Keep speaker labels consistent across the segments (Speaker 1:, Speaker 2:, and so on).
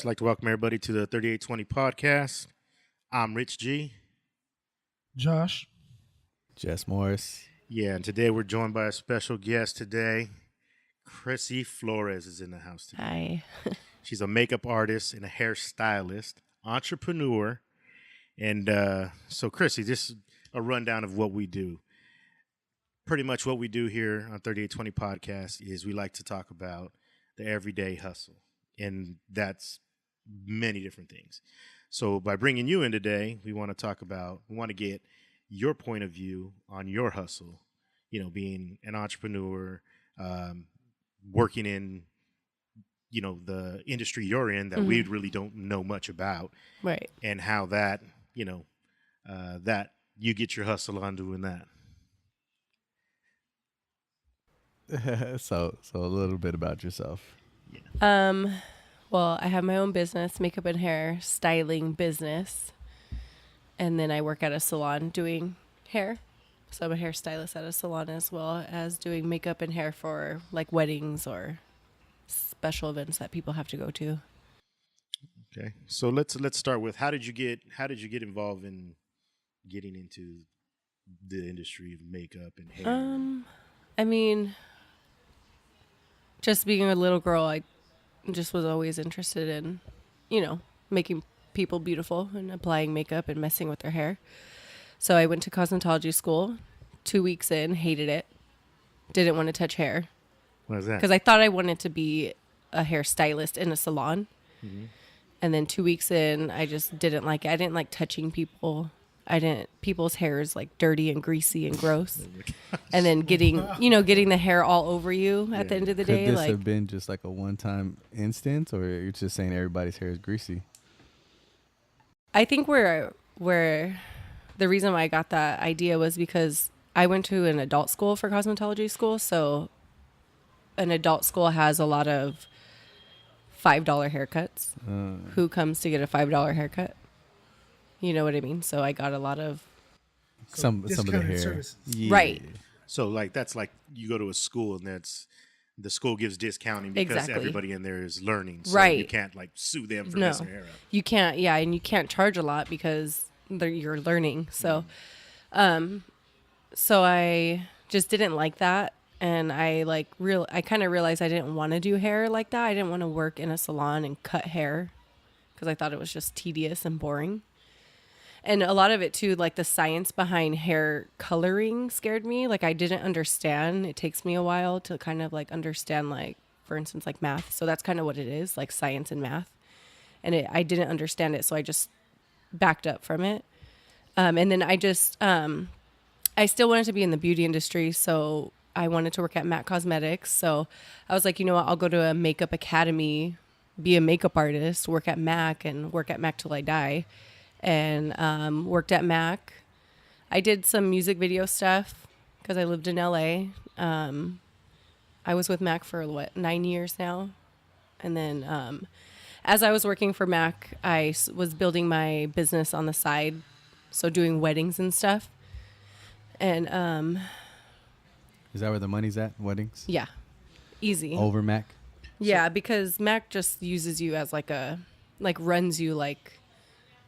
Speaker 1: I'd like to welcome everybody to the 3820 podcast. I'm Rich G.
Speaker 2: Josh.
Speaker 3: Jess Morris.
Speaker 1: Yeah, and today we're joined by a special guest today. Chrissy Flores is in the house today.
Speaker 4: Hi.
Speaker 1: She's a makeup artist and a hairstylist, entrepreneur. And so, Chrissy, this is a rundown of what we do. Pretty much what we do here on 3820 podcast is we like to talk about the everyday hustle. And that's many different things. So by bringing you in today, we want to get your point of view on your hustle, being an entrepreneur, working in, the industry you're in that we really don't know much about.
Speaker 4: Right.
Speaker 1: And how that, that you get your hustle on doing that.
Speaker 3: So a little bit about yourself.
Speaker 4: Well, I have my own business, makeup and hair styling business. And then I work at a salon doing hair. So I'm a hairstylist at a salon as well as doing makeup and hair for like weddings or special events that people have to go to.
Speaker 1: Okay. So let's start with how did you get involved in getting into the industry of makeup and hair?
Speaker 4: I mean, just being a little girl, I just was always interested in, making people beautiful and applying makeup and messing with their hair. So I went to cosmetology school. 2 weeks in, hated it. Didn't want to touch hair.
Speaker 1: Why is that?
Speaker 4: Because I thought I wanted to be a hairstylist in a salon. Mm-hmm. And then 2 weeks in, I just didn't like it. I didn't like touching people. People's hair is like dirty and greasy and gross. And then getting the hair all over you at the end of the day.
Speaker 3: Could this have been just like a one-time instance, or you're just saying everybody's hair is greasy?
Speaker 4: I think where the reason why I got that idea was because I went to an adult school for cosmetology school. So an adult school has a lot of $5 haircuts. Who comes to get a $5 haircut? You know what I mean? So I got a lot of
Speaker 3: some of the hair.
Speaker 2: Services.
Speaker 3: Yeah.
Speaker 4: Right.
Speaker 1: So that's like you go to a school and the school gives discounting because
Speaker 4: Exactly.
Speaker 1: everybody in there is learning. So
Speaker 4: Right.
Speaker 1: you can't sue them for
Speaker 4: No.
Speaker 1: messing their hair up.
Speaker 4: You can't, and you can't charge a lot because you're learning. So, so I just didn't like that. And I kind of realized I didn't want to do hair like that. I didn't want to work in a salon and cut hair because I thought it was just tedious and boring. And a lot of it too, like the science behind hair coloring scared me. Like I didn't understand. It takes me a while to kind of like understand, like, for instance, like math. So that's kind of what it is, like science and math. And I didn't understand it. So I just backed up from it. And then I still wanted to be in the beauty industry. So I wanted to work at MAC Cosmetics. So I was like, you know what, I'll go to a makeup academy, be a makeup artist, work at MAC till I die. And worked at MAC. I did some music video stuff because I lived in LA. I was with MAC for 9 years now. And then as I was working for MAC, I was building my business on the side. So doing weddings and stuff. And
Speaker 3: Is that where the money's at? Weddings?
Speaker 4: yeah, easy.
Speaker 3: Over Mac?
Speaker 4: Yeah, because MAC just uses you as runs you like.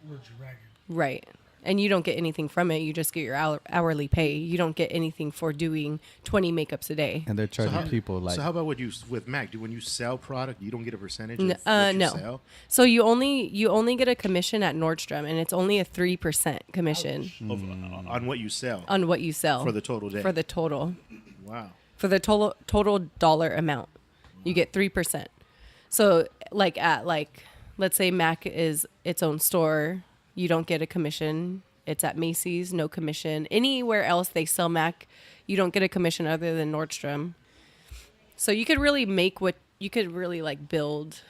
Speaker 2: Words are ragged.
Speaker 4: Right. And you don't get anything from it. You just get your hourly pay. You don't get anything for doing 20 makeups a day.
Speaker 3: And they're charging people like...
Speaker 1: So how about with Mac? When you sell product, you don't get a percentage of
Speaker 4: No.
Speaker 1: what you sell?
Speaker 4: So you only get a commission at Nordstrom, and it's only a 3% commission
Speaker 1: On what you sell?
Speaker 4: on what you sell.
Speaker 1: For the total day?
Speaker 4: For the total.
Speaker 1: Wow.
Speaker 4: For the total dollar amount. You get 3%. So let's say Mac is its own store. You don't get a commission. It's at Macy's, no commission. Anywhere else they sell Mac, you don't get a commission other than Nordstrom. So you could really build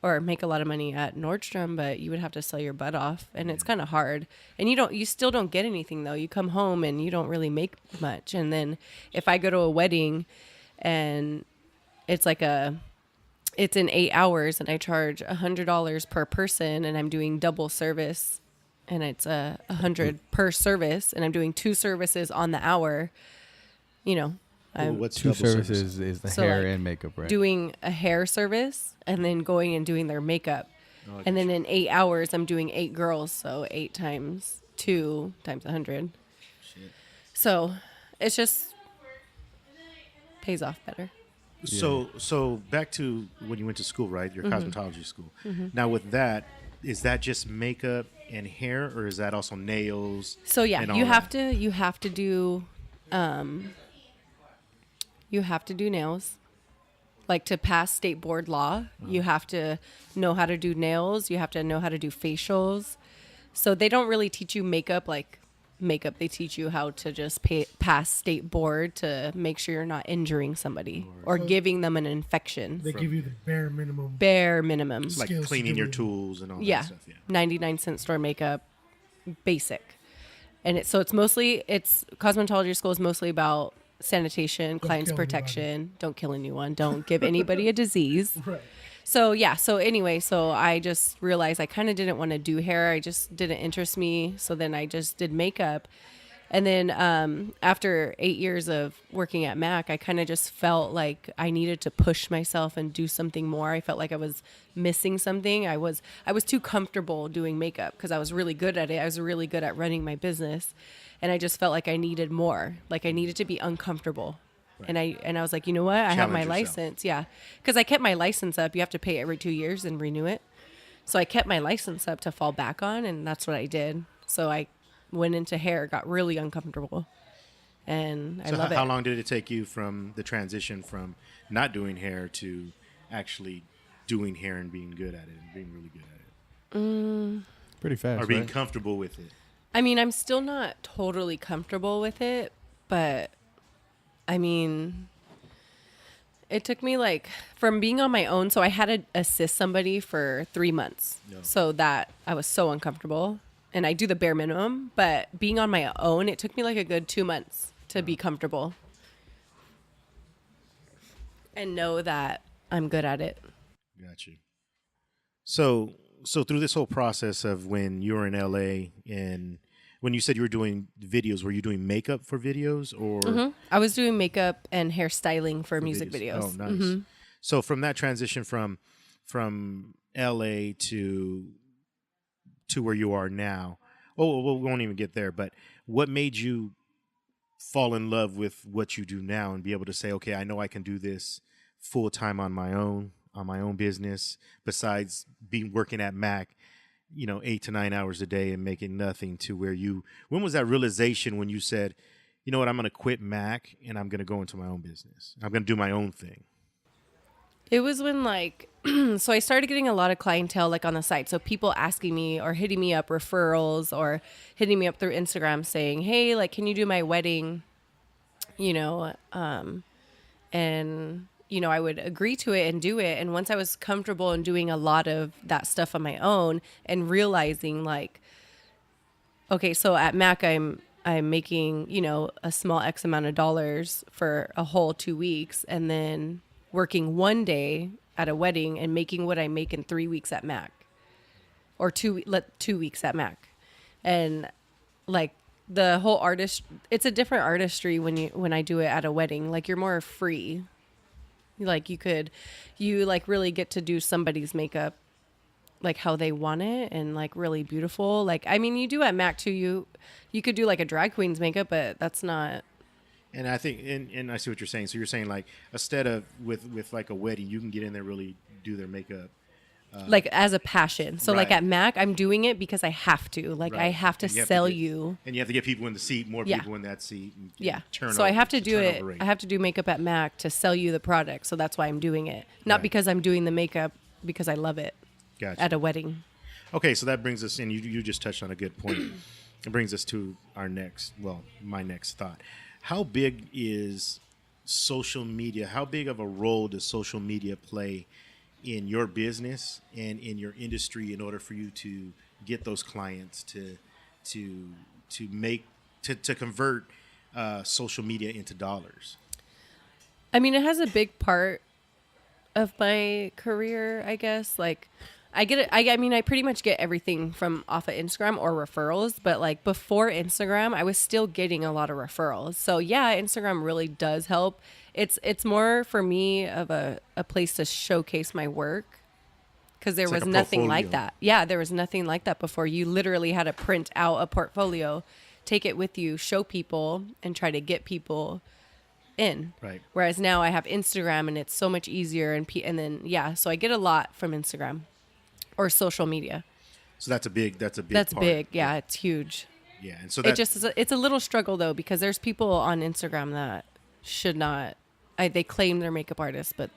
Speaker 4: or make a lot of money at Nordstrom, but you would have to sell your butt off, and it's kind of hard. And you still don't get anything though. You come home and you don't really make much. And then if I go to a wedding and it's it's in 8 hours and I charge $100 per person and I'm doing double service and it's $100 per service and I'm doing 2 services on the hour,
Speaker 1: Well, what's
Speaker 3: Two
Speaker 1: double service?
Speaker 3: services is the
Speaker 4: So,
Speaker 3: hair
Speaker 4: like,
Speaker 3: and makeup, right?
Speaker 4: doing a hair service and then going and doing their makeup.
Speaker 1: Oh, I
Speaker 4: And then
Speaker 1: get
Speaker 4: in 8 hours, I'm doing 8 girls. So 8 times 2 times 100.
Speaker 1: Shit.
Speaker 4: So it's just pays off better.
Speaker 1: So back to when you went to school, right? Your cosmetology school. Now with that, is that just makeup and hair, or is that also nails?
Speaker 4: So yeah,
Speaker 1: and all
Speaker 4: you have
Speaker 1: that?
Speaker 4: to do you have to do nails. Like to pass state board law, you have to know how to do nails, you have to know how to do facials. So they don't really teach you makeup like makeup. They teach you how to just pass state board to make sure you're not injuring somebody or giving them an infection.
Speaker 2: They give you the bare minimum.
Speaker 4: Bare minimum.
Speaker 1: It's like
Speaker 2: skills to
Speaker 1: cleaning
Speaker 2: do
Speaker 1: your
Speaker 2: it.
Speaker 1: tools and all
Speaker 4: Yeah.
Speaker 1: that stuff. Yeah.
Speaker 4: 99-cent store makeup, basic. And it's cosmetology school is mostly about sanitation, client's
Speaker 2: kill anybody.
Speaker 4: protection. Don't kill anyone. Don't give anybody a disease.
Speaker 2: Right.
Speaker 4: So yeah, so anyway, so I just realized I kind of didn't want to do hair. I just didn't interest me. So then I just did makeup. And then after 8 years of working at Mac, I kind of just felt like I needed to push myself and do something more. I felt like I was missing something. I was too comfortable doing makeup because I was really good at it. I was really good at running my business, and I just felt like I needed more. Like I needed to be uncomfortable. And I was like, you know what? I have my
Speaker 1: Challenge yourself.
Speaker 4: license. Yeah. Because I kept my license up. You have to pay every 2 years and renew it. So I kept my license up to fall back on, and that's what I did. So I went into hair, got really uncomfortable, and I
Speaker 1: So
Speaker 4: love it.
Speaker 1: how long did it take you from the transition from not doing hair to actually doing hair and being good at it and being really good at it?
Speaker 3: Pretty fast,
Speaker 1: Or being
Speaker 3: right?
Speaker 1: comfortable with it?
Speaker 4: I mean, I'm still not totally comfortable with it, but I mean, it took me like from being on my own. So I had to assist somebody for 3 months.
Speaker 1: Yeah.
Speaker 4: So that I was so uncomfortable, and I do the bare minimum, but being on my own, it took me like a good 2 months to be comfortable and know that I'm good at it.
Speaker 1: Got you. So through this whole process of when you were in LA and when you said you were doing videos, were you doing makeup for videos or
Speaker 4: I was doing makeup and hairstyling for music
Speaker 1: videos?
Speaker 4: videos.
Speaker 1: Oh, nice. So from that transition from LA to where you are now. Oh, well, we won't even get there, but what made you fall in love with what you do now and be able to say, okay, I know I can do this full time on my own business, besides working at Mac, 8 to 9 hours a day and making nothing, to where when was that realization when you said, you know what, I'm going to quit Mac and I'm going to go into my own business. I'm going to do my own thing.
Speaker 4: It was when so I started getting a lot of clientele like on the site. So people asking me or hitting me up referrals or hitting me up through Instagram saying, hey, like, can you do my wedding? And, I would agree to it and do it. And once I was comfortable in doing a lot of that stuff on my own and realizing like, okay, so at Mac, I'm making, a small X amount of dollars for a whole 2 weeks, and then working one day at a wedding and making what I make in 3 weeks at Mac, or 2 weeks at Mac. And like the whole it's a different artistry when I do it at a wedding. Like you're more free. Like you like really get to do somebody's makeup like how they want it and like really beautiful. Like, I mean, you do at Mac too. You could do like a drag queen's makeup, but that's not.
Speaker 1: And I think, and I see what you're saying. So you're saying like instead of with like a wedding, you can get in there, really do their makeup.
Speaker 4: Like as a passion. So like
Speaker 1: Right.
Speaker 4: at Mac, I'm doing it because I have to. Like I
Speaker 1: Right.
Speaker 4: have to
Speaker 1: And you
Speaker 4: sell
Speaker 1: get-
Speaker 4: you.
Speaker 1: And you have to get people in the seat, more
Speaker 4: Yeah.
Speaker 1: people in that seat. And
Speaker 4: Yeah.
Speaker 1: turn
Speaker 4: So I
Speaker 1: over-
Speaker 4: have to do it.
Speaker 1: turnover rate.
Speaker 4: I have to do makeup at Mac to sell you the product. So that's why I'm doing it. Not
Speaker 1: Right.
Speaker 4: because I'm doing the makeup because I love it
Speaker 1: Gotcha.
Speaker 4: at a wedding.
Speaker 1: Okay, so that brings us in. You just touched on a good point. It brings us to my next thought. How big is social media? How big of a role does social media play in your business and in your industry in order for you to get those clients to convert social media into dollars?
Speaker 4: I mean, it has a big part of my career, I guess. Like, I get it. I mean, I pretty much get everything from off of Instagram or referrals. But like before Instagram, I was still getting a lot of referrals. So yeah, Instagram really does help. It's more for me of a place to showcase my work. Because there was
Speaker 1: like a
Speaker 4: nothing like
Speaker 1: portfolio.
Speaker 4: that. Yeah, there was nothing like that before. You literally had to print out a portfolio, take it with you, show people, and try to get people in.
Speaker 1: Right.
Speaker 4: Whereas now I have Instagram, and it's so much easier. And then yeah, so I get a lot from Instagram or social media.
Speaker 1: So that's a big. That's
Speaker 4: That's
Speaker 1: part.
Speaker 4: big. Yeah, it's huge.
Speaker 1: Yeah, and so
Speaker 4: It
Speaker 1: that
Speaker 4: just is it's a little struggle though, because there's people on Instagram that should not. They claim they're makeup artists, but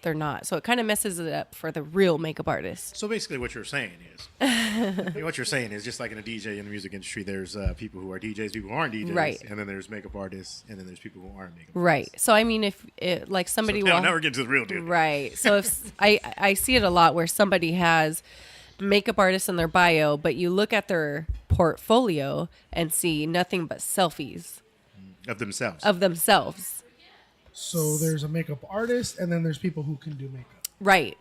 Speaker 4: they're not. So it kind of messes it up for the real makeup artists.
Speaker 1: So basically, what you're saying is, what you're saying is just like in a DJ in the music industry, there's people who are DJs, people who aren't DJs,
Speaker 4: Right.
Speaker 1: and then there's makeup artists, and then there's people who aren't makeup
Speaker 4: Right.
Speaker 1: artists.
Speaker 4: So I mean, if it like somebody
Speaker 1: So now we're getting to the real deal.
Speaker 4: right. So if I see it a lot where somebody has makeup artists in their bio, but you look at their portfolio and see nothing but selfies
Speaker 1: Of themselves.
Speaker 4: of themselves.
Speaker 2: So there's a makeup artist, and then there's people who can do makeup.
Speaker 4: Right.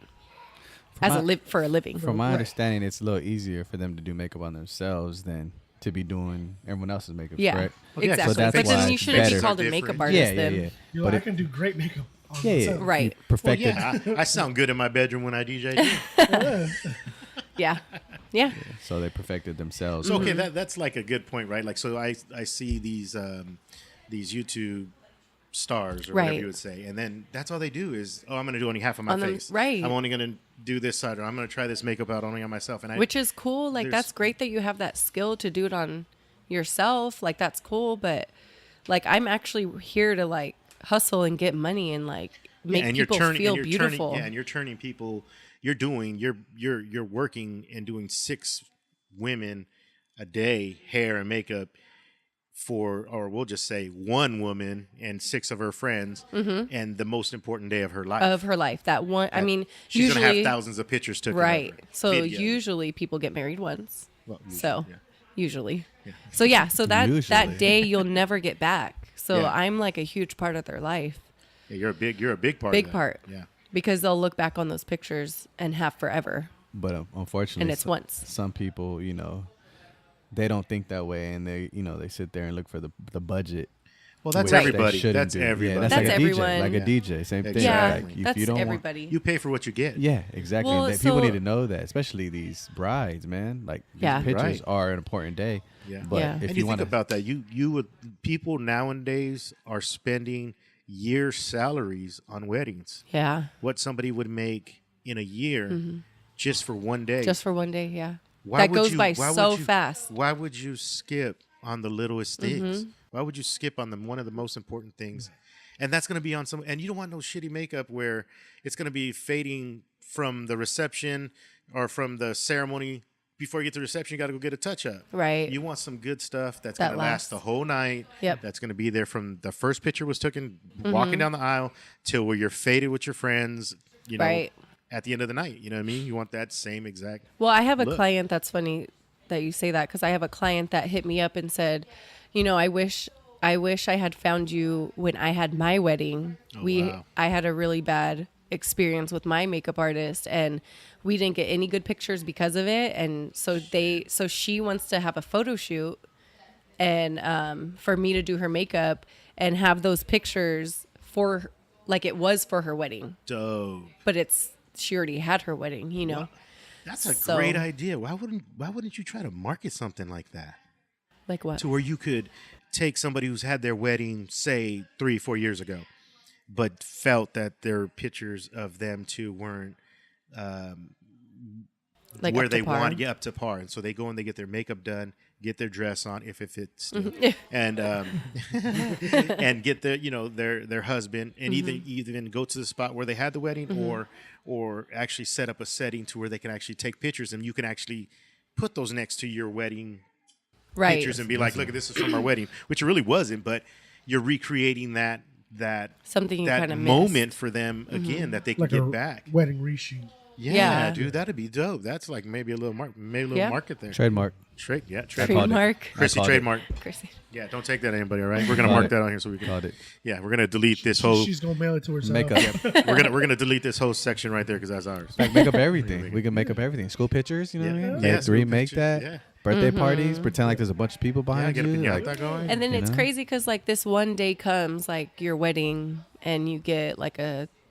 Speaker 4: As
Speaker 3: my-
Speaker 4: for a living.
Speaker 3: From my
Speaker 2: Right.
Speaker 3: understanding, it's a little easier for them to do makeup on themselves than to be doing everyone else's makeup.
Speaker 4: Yeah.
Speaker 3: Correct?
Speaker 1: Well, yeah, so
Speaker 4: Exactly.
Speaker 3: that's
Speaker 4: but
Speaker 3: why
Speaker 4: then you
Speaker 3: it's
Speaker 4: shouldn't be
Speaker 3: better.
Speaker 4: called a
Speaker 1: Different.
Speaker 4: makeup
Speaker 1: Yeah,
Speaker 4: artist
Speaker 3: Yeah,
Speaker 4: then.
Speaker 3: yeah.
Speaker 2: You're
Speaker 3: But
Speaker 2: like, I can do great makeup on
Speaker 3: yeah,
Speaker 2: myself.
Speaker 3: yeah.
Speaker 4: Right.
Speaker 3: You perfected.
Speaker 1: yeah, I sound good in my bedroom when I DJ. too.
Speaker 4: Yeah. Yeah.
Speaker 3: So they perfected themselves.
Speaker 1: So okay, that's like a good point, right? Like, so I see these YouTube stars or whatever
Speaker 4: Right.
Speaker 1: you would say, and then that's all they do is, oh, I'm going to do only half of my
Speaker 4: On them-
Speaker 1: face.
Speaker 4: right.
Speaker 1: I'm only going to do this side, or I'm going to try this makeup out only on myself. And
Speaker 4: Which is cool. Like
Speaker 1: there's-
Speaker 4: that's great that you have that skill to do it on yourself. Like that's cool, but like I'm actually here to like hustle and get money and like make
Speaker 1: and
Speaker 4: people feel beautiful.
Speaker 1: And you're turning people. You're working and doing 6 women a day hair and makeup for, or we'll just say 1 woman and 6 of her friends, and the most important day of her life.
Speaker 4: Of her life. That one I mean
Speaker 1: She's
Speaker 4: usually
Speaker 1: gonna have thousands of pictures taken of
Speaker 4: right.
Speaker 1: her.
Speaker 4: So
Speaker 1: Video.
Speaker 4: usually people get married once.
Speaker 1: Well, usually,
Speaker 4: So
Speaker 1: yeah.
Speaker 4: usually. So yeah, so that
Speaker 3: Usually.
Speaker 4: day you'll never get back. So
Speaker 1: Yeah.
Speaker 4: I'm like a huge part of their life.
Speaker 1: Yeah, you're a big part.
Speaker 4: Big
Speaker 1: of that.
Speaker 4: part.
Speaker 1: Yeah.
Speaker 4: Because they'll look back on those pictures and have forever.
Speaker 3: But unfortunately,
Speaker 4: And it's once.
Speaker 3: some people, they don't think that way, and they sit there and look for the budget.
Speaker 1: Well, that's
Speaker 3: which they
Speaker 1: everybody.
Speaker 3: shouldn't
Speaker 1: That's
Speaker 3: do.
Speaker 1: everybody.
Speaker 3: Yeah, that's,
Speaker 4: That's
Speaker 3: like
Speaker 4: everyone.
Speaker 3: a DJ. Like a DJ, same thing.
Speaker 4: Yeah,
Speaker 1: Exactly.
Speaker 3: Like, if
Speaker 4: that's
Speaker 3: you don't
Speaker 4: everybody.
Speaker 1: You pay for what you get.
Speaker 3: Yeah, exactly.
Speaker 4: Well,
Speaker 3: And people
Speaker 4: so-
Speaker 3: need to know that, especially these brides, man. Like these
Speaker 4: Yeah.
Speaker 3: pictures
Speaker 1: Right.
Speaker 3: are an important day.
Speaker 1: Yeah.
Speaker 3: But
Speaker 4: Yeah.
Speaker 3: if
Speaker 1: And
Speaker 3: you
Speaker 1: you
Speaker 3: want
Speaker 1: think about that, you would, people nowadays are spending year salaries on weddings.
Speaker 4: Yeah.
Speaker 1: What somebody would make in a year just for one day.
Speaker 4: Just for one day, yeah.
Speaker 1: Why
Speaker 4: that
Speaker 1: would
Speaker 4: goes
Speaker 1: you-
Speaker 4: by
Speaker 1: why would
Speaker 4: so
Speaker 1: you-
Speaker 4: fast.
Speaker 1: Why would you skip on the littlest things? Why would you skip on one of the most important things? And that's going to be on some, and you don't want no shitty makeup where it's going to be fading from the reception or from the ceremony. Before you get to the reception, you got to go get a touch up.
Speaker 4: Right.
Speaker 1: You want some good stuff that's
Speaker 4: That
Speaker 1: going to last
Speaker 4: lasts.
Speaker 1: the whole night.
Speaker 4: Yep.
Speaker 1: That's going to be there from the first picture was taken, walking down the aisle, till where you're faded with your friends,
Speaker 4: Right.
Speaker 1: at the end of the night. You know what I mean? You want that same exact.
Speaker 4: Well, I have a
Speaker 1: Look.
Speaker 4: client that's funny that you say that because I have a client that hit me up and said, I wish I had found you when I had my wedding.
Speaker 1: Oh, wow.
Speaker 4: I had a really bad experience with my makeup artist and we didn't get any good pictures because of it. And so she wants to have a photo shoot and for me to do her makeup and have those pictures for like it was for her wedding,
Speaker 1: Dope.
Speaker 4: but she already had her wedding,
Speaker 1: Wow. That's a
Speaker 4: So-
Speaker 1: great idea. Why wouldn't you try to market something like that?
Speaker 4: Like what?
Speaker 1: To where you could take somebody who's had their wedding, say 3-4 years ago, but felt that their pictures of them two weren't
Speaker 4: Like
Speaker 1: where
Speaker 4: up to
Speaker 1: they
Speaker 4: par?
Speaker 1: want, up to par, and so they go and they get their makeup done, get their dress on if it fits, still, and and get their husband, and even go to the spot where they had the wedding, or actually set up a setting to where they can actually take pictures, and you can actually put those next to your wedding
Speaker 4: Right.
Speaker 1: pictures and be like, look, this is from our wedding, which it really wasn't, but you're recreating that
Speaker 4: Something you
Speaker 1: that
Speaker 4: kind of
Speaker 1: moment for them again that they can
Speaker 2: Like
Speaker 1: get
Speaker 2: a
Speaker 1: back.
Speaker 2: wedding reshoot.
Speaker 1: Yeah,
Speaker 4: Yeah.
Speaker 1: dude, that'd be dope. That's like maybe a little
Speaker 4: Yeah.
Speaker 1: market there.
Speaker 3: Trademark.
Speaker 1: Trademark.
Speaker 4: Trademark.
Speaker 1: Chrissy
Speaker 3: called it.
Speaker 1: trademark.
Speaker 4: Chrissy.
Speaker 1: Yeah, don't take that anybody. All right, we're gonna
Speaker 3: Called
Speaker 1: mark
Speaker 3: it.
Speaker 1: that on here so we can.
Speaker 3: Called it.
Speaker 1: Yeah, we're gonna delete this whole.
Speaker 2: She's gonna mail it to herself.
Speaker 3: Makeup.
Speaker 1: we're gonna delete this whole section right there because that's ours.
Speaker 3: Like make up everything. We can make up everything. School pictures, you know what I mean?
Speaker 1: Yeah,
Speaker 3: Let's
Speaker 1: school
Speaker 3: remake
Speaker 1: pictures,
Speaker 3: that.
Speaker 1: yeah.
Speaker 3: Birthday parties. Pretend like there's a bunch of people
Speaker 1: Yeah,
Speaker 3: behind
Speaker 1: get a
Speaker 3: you.
Speaker 1: pinata
Speaker 3: Like,
Speaker 1: going.
Speaker 4: And then
Speaker 3: You
Speaker 4: it's
Speaker 3: know?
Speaker 4: crazy because like this one day comes like your wedding and you get like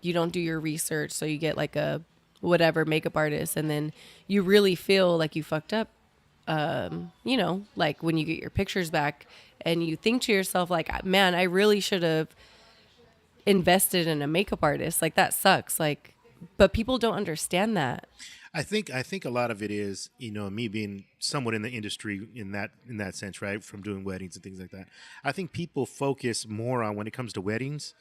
Speaker 4: you don't do your research. So you get like a whatever makeup artist and then you really feel like you fucked up. You know, like when you get your pictures back and you think to yourself like, man, I really should have invested in a makeup artist. Like that sucks. Like, but people don't understand that.
Speaker 1: I think a lot of it is, me being somewhat in the industry in that sense, right? From doing weddings and things like that. I think people focus more on when it comes to weddings,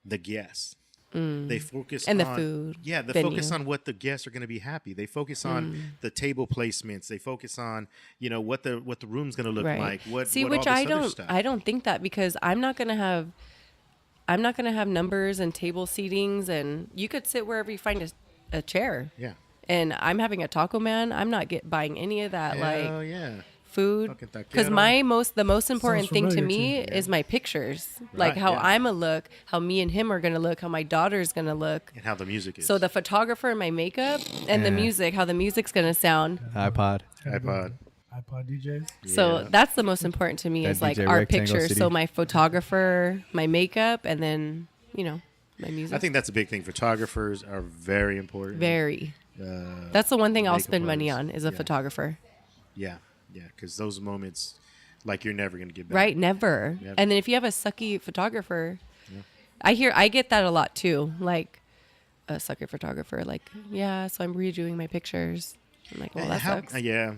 Speaker 1: the guests. They focus
Speaker 4: And
Speaker 1: on
Speaker 4: the food,
Speaker 1: Yeah, they
Speaker 4: venue.
Speaker 1: focus on what the guests are going to be happy. They focus on the table placements. They focus on what the room's going to look like. What
Speaker 4: See,
Speaker 1: what
Speaker 4: which
Speaker 1: all this
Speaker 4: I
Speaker 1: other
Speaker 4: don't
Speaker 1: stuff.
Speaker 4: I don't think that because I'm not gonna have numbers and table seatings and you could sit wherever you find a chair.
Speaker 1: Yeah.
Speaker 4: And I'm having a taco man. I'm not buying any of that
Speaker 1: Hell
Speaker 4: like
Speaker 1: yeah.
Speaker 4: food
Speaker 1: Fucking
Speaker 4: because
Speaker 1: taquero.
Speaker 4: the most important
Speaker 2: Sounds
Speaker 4: thing to
Speaker 2: familiar
Speaker 4: me
Speaker 2: too.
Speaker 4: is my pictures, like
Speaker 1: Right,
Speaker 4: how
Speaker 1: yeah.
Speaker 4: I'm a look, how me and him are gonna look, how my daughter's gonna look.
Speaker 1: And how the music is.
Speaker 4: So the photographer and my makeup and the
Speaker 3: Yeah.
Speaker 4: music, how the music's gonna sound.
Speaker 3: iPod.
Speaker 1: iPod.
Speaker 2: iPod DJs.
Speaker 4: So
Speaker 1: Yeah.
Speaker 4: that's the most important to me
Speaker 3: That
Speaker 4: is like
Speaker 3: DJ
Speaker 4: our
Speaker 3: rectangle
Speaker 4: pictures.
Speaker 3: CD.
Speaker 4: So my photographer, my makeup, and then my music.
Speaker 1: I think that's a big thing. Photographers are very important.
Speaker 4: very.
Speaker 1: Uh,
Speaker 4: That's the one thing I'll
Speaker 1: makeup
Speaker 4: spend money
Speaker 1: artists.
Speaker 4: on is a
Speaker 1: Yeah.
Speaker 4: photographer.
Speaker 1: Yeah, because those moments, like you're never gonna get back.
Speaker 4: Right? Never.
Speaker 1: Never.
Speaker 4: And then if you have a sucky photographer, I get that a lot too. Like a sucker photographer, like, yeah, so I'm redoing my pictures. I'm like, well, that sucks.
Speaker 1: Yeah.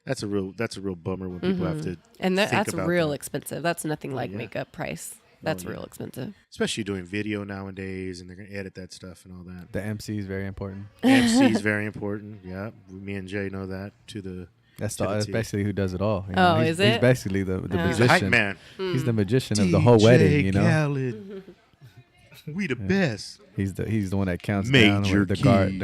Speaker 1: That's a real bummer when people have to.
Speaker 4: And
Speaker 1: think
Speaker 4: that's
Speaker 1: about
Speaker 4: real
Speaker 1: that.
Speaker 4: expensive. That's nothing like
Speaker 1: yeah.
Speaker 4: makeup price. That's
Speaker 1: yeah.
Speaker 4: real expensive.
Speaker 1: Especially doing video nowadays, and they're gonna edit that stuff and all that.
Speaker 3: The MC is very important.
Speaker 1: MC is very important. Yeah, me and Jay know that to the.
Speaker 3: That's
Speaker 1: To the
Speaker 3: that's
Speaker 1: T.
Speaker 3: basically who does it all. You
Speaker 4: Oh,
Speaker 3: he's,
Speaker 4: is
Speaker 3: He's
Speaker 4: it?
Speaker 3: basically the
Speaker 4: Oh.
Speaker 3: magician.
Speaker 1: He's the hype man.
Speaker 3: He's the magician of the whole wedding. You know,
Speaker 1: Khaled. We the best.
Speaker 3: he's the one that counts
Speaker 1: Major
Speaker 3: down with the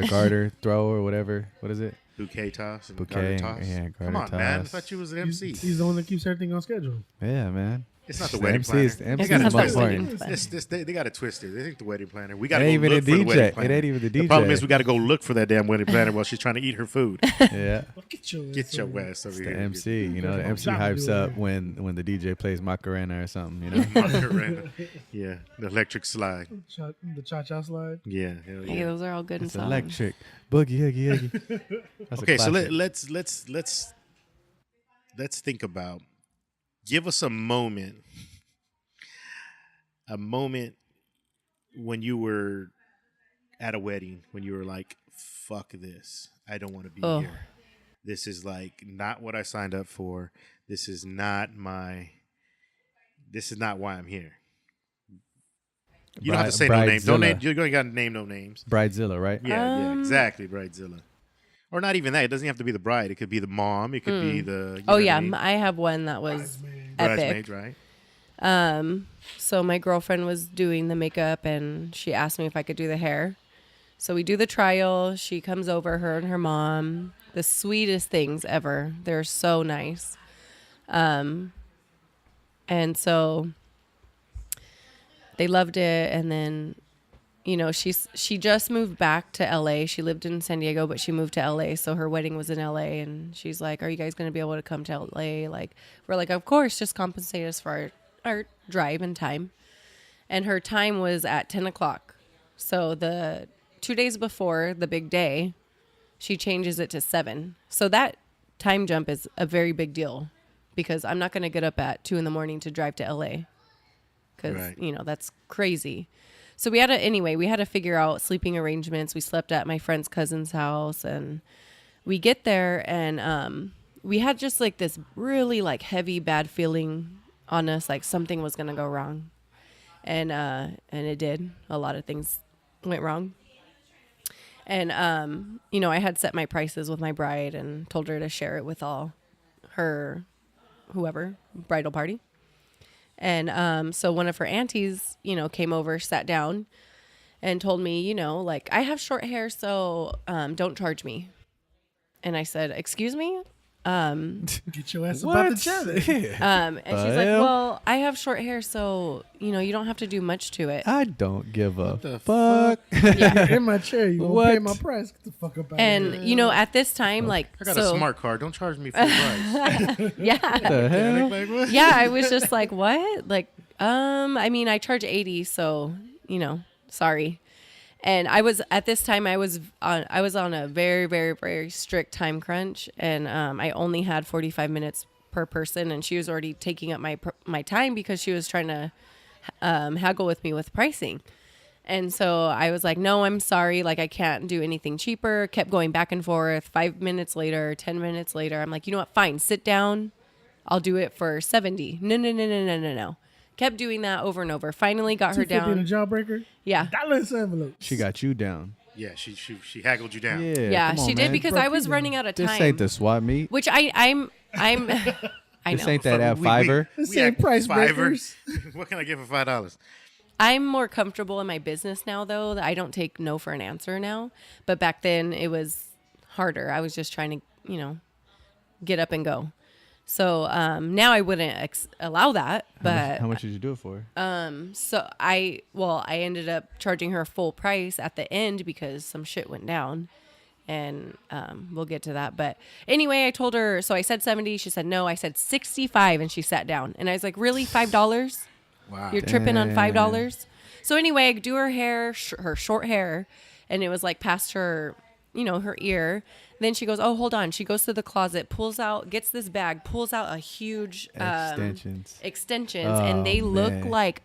Speaker 1: keys.
Speaker 3: garter throw or whatever. What is it?
Speaker 1: Bouquet toss and
Speaker 3: Bouquet,
Speaker 1: garter toss.
Speaker 3: yeah,
Speaker 1: Come
Speaker 3: garter
Speaker 1: on, man! I
Speaker 3: toss.
Speaker 1: thought you was an
Speaker 2: He's,
Speaker 1: MC.
Speaker 2: he's the one that keeps everything on schedule.
Speaker 3: Yeah, man.
Speaker 1: It's not the
Speaker 3: The
Speaker 1: wedding
Speaker 3: MC
Speaker 1: planner.
Speaker 3: is the MC
Speaker 4: It's
Speaker 3: is
Speaker 4: not
Speaker 3: the
Speaker 4: the
Speaker 3: most
Speaker 4: wedding
Speaker 3: important.
Speaker 4: planner.
Speaker 1: They got it twisted. They think the wedding planner. We
Speaker 3: It
Speaker 1: got to
Speaker 3: ain't
Speaker 1: go
Speaker 3: even
Speaker 1: look
Speaker 3: the
Speaker 1: for the wedding
Speaker 3: DJ.
Speaker 1: planner.
Speaker 3: It ain't even the DJ.
Speaker 1: The problem is we got to go look for that damn wedding planner while she's trying to eat her food.
Speaker 3: Yeah.
Speaker 1: Get your ass over
Speaker 3: It's
Speaker 1: here.
Speaker 3: the MC, you know, the
Speaker 2: Get
Speaker 3: MC
Speaker 2: your
Speaker 3: hypes
Speaker 2: job
Speaker 3: up
Speaker 2: done.
Speaker 3: when the DJ plays Macarena or something, you know.
Speaker 1: Macarena. Yeah, the electric slide.
Speaker 2: The cha-cha slide.
Speaker 1: Yeah, hell
Speaker 4: Hey,
Speaker 1: yeah.
Speaker 4: those are all good and
Speaker 3: It's
Speaker 4: songs.
Speaker 3: electric. Boogie, oogie, oogie. That's a
Speaker 1: Okay, so
Speaker 3: classic.
Speaker 1: let's think about. Give us a moment when you were at a wedding when you were like, "Fuck this! I don't want to be
Speaker 4: Oh.
Speaker 1: here. This is like not what I signed up for. This is not why I'm here." You don't have to say no names. Don't name.
Speaker 3: Bridezilla.
Speaker 1: You're going to name no names.
Speaker 3: Bridezilla, right?
Speaker 1: Yeah, exactly. Bridezilla. Or not even that. It doesn't have to be the bride. It could be the mom. It could be the.
Speaker 4: Oh yeah, I have one that was
Speaker 1: Bridesmaid,
Speaker 4: epic.
Speaker 1: right?
Speaker 4: So my girlfriend was doing the makeup and she asked me if I could do the hair. So we do the trial. She comes over, her and her mom. The sweetest things ever. They're so nice. And so they loved it. And then, she just moved back to LA. She lived in San Diego, but she moved to LA. So her wedding was in LA. And she's like, are you guys going to be able to come to LA? Like, we're like, of course, just compensate us for our drive and time. And her time was at 10 o'clock. So the 2 days before the big day, she changes it to 7. So that time jump is a very big deal because I'm not going to get up at 2 a.m. to drive to LA because,
Speaker 1: Right.
Speaker 4: That's crazy. So we had to figure out sleeping arrangements. We slept at my friend's cousin's house and we get there and we had just like this really like heavy, bad feeling on us, like something was going to go wrong. And it did. A lot of things went wrong. And, I had set my prices with my bride and told her to share it with all her, whoever, bridal party. And so one of her aunties, came over, sat down and told me, like, I have short hair, so don't charge me. And I said, excuse me?
Speaker 2: Get your ass about the chair.
Speaker 4: And she's like,
Speaker 3: hell?
Speaker 4: well, I have short hair, so you don't have to do much to it.
Speaker 3: I don't give a
Speaker 1: the
Speaker 3: fuck.
Speaker 4: Yeah.
Speaker 2: In my chair, you gonna pay my price. Get the fuck up out of
Speaker 4: And
Speaker 2: here.
Speaker 4: at this time, like,
Speaker 1: I got
Speaker 4: so
Speaker 1: a smart card. Don't charge me full price.
Speaker 4: yeah,
Speaker 3: The hell?
Speaker 1: Like, what?
Speaker 4: yeah, I was just like, what? Like, I mean, I charge 80, so sorry. And I was at this time I was on a very, very, very strict time crunch, and I only had 45 minutes per person, and she was already taking up my time because she was trying to haggle with me with pricing. And so I was like, no, I'm sorry. Like, I can't do anything cheaper. Kept going back and forth. 5 minutes later, 10 minutes later, I'm like, you know what? Fine. Sit down. I'll do it for 70. No. Kept doing that over and over. Finally got her
Speaker 2: $250 in a
Speaker 4: down.
Speaker 2: jawbreaker.
Speaker 4: Yeah.
Speaker 2: $1 envelope.
Speaker 3: She got you down.
Speaker 1: Yeah, she haggled you down.
Speaker 4: Yeah,
Speaker 3: come on,
Speaker 4: she did
Speaker 3: man.
Speaker 4: because
Speaker 2: Broke
Speaker 4: I was
Speaker 2: even.
Speaker 4: running out of time.
Speaker 3: This ain't the swap meet.
Speaker 4: Which I'm I
Speaker 3: This
Speaker 4: know.
Speaker 3: ain't that at
Speaker 1: We-
Speaker 3: Fiverr.
Speaker 2: This
Speaker 1: We
Speaker 2: ain't
Speaker 1: act
Speaker 2: price
Speaker 1: Fivers.
Speaker 2: breakers.
Speaker 1: What can I get for $5?
Speaker 4: I'm more comfortable in my business now, though. That I don't take no for an answer now. But back then it was harder. I was just trying to, get up and go. So now I wouldn't allow that. But
Speaker 3: How much did you do it for?
Speaker 4: so I ended up charging her full price at the end because some shit went down. And we'll get to that. But anyway, I told her, so I said 70. She said no. I said 65, and she sat down. And I was like, really? $5?
Speaker 1: Wow.
Speaker 4: You're tripping on $5? So anyway, I do her hair, her short hair, and it was like past her, her ear. Then she goes, oh, hold on. She goes to the closet, pulls out, gets this bag, pulls out a huge extensions,
Speaker 3: Oh,
Speaker 4: and they look
Speaker 3: man.
Speaker 4: like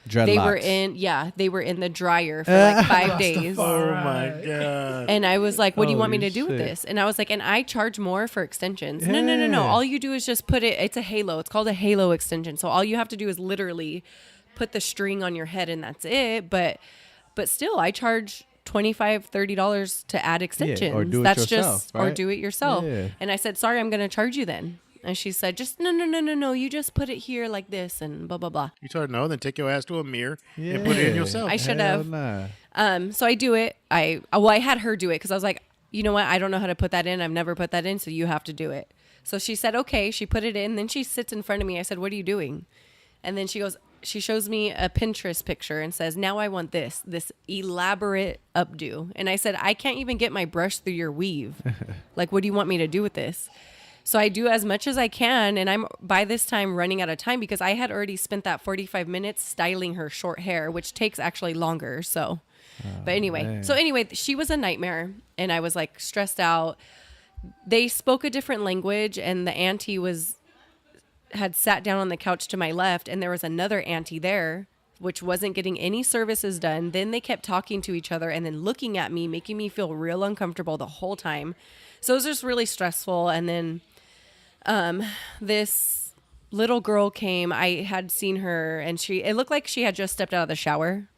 Speaker 3: Dreadlocks.
Speaker 4: they were in the dryer for like 5 days.
Speaker 1: Oh my god.
Speaker 4: And I was like, what do you want me to
Speaker 3: Holy
Speaker 4: do with
Speaker 3: shit.
Speaker 4: this? And I was like, and I charge more for extensions. No.
Speaker 3: Yeah.
Speaker 4: All you do is just put it, it's a halo. It's called a halo extension. So all you have to do is literally put the string on your head and that's it. But still, I charge $25, $30 to add extensions.
Speaker 3: or do it
Speaker 4: That's
Speaker 3: yourself,
Speaker 4: just, or
Speaker 3: right?
Speaker 4: do it yourself.
Speaker 3: Yeah.
Speaker 4: And I said, sorry, I'm going to charge you then. And she said, just no. You just put it here like this and blah, blah, blah.
Speaker 1: You told her no, then take your ass to a mirror and put it in yourself.
Speaker 4: I should
Speaker 3: Hell
Speaker 4: have.
Speaker 3: Nah.
Speaker 4: So I do it. I had her do it because I was like, you know what? I don't know how to put that in. I've never put that in, so you have to do it. So she said, okay. She put it in. Then she sits in front of me. I said, what are you doing? And then she shows me a Pinterest picture and says, now I want this elaborate updo. And I said, I can't even get my brush through your weave. Like, what do you want me to do with this? So I do as much as I can, and I'm by this time running out of time because I had already spent that 45 minutes styling her short hair, which takes actually longer. So, but anyway,
Speaker 3: man.
Speaker 4: she was a nightmare, and I was like stressed out. They spoke a different language, and the auntie had sat down on the couch to my left, and there was another auntie there, which wasn't getting any services done. Then they kept talking to each other and then looking at me, making me feel real uncomfortable the whole time. So it was just really stressful. And then this little girl came. I had seen her, and it looked like she had just stepped out of the shower.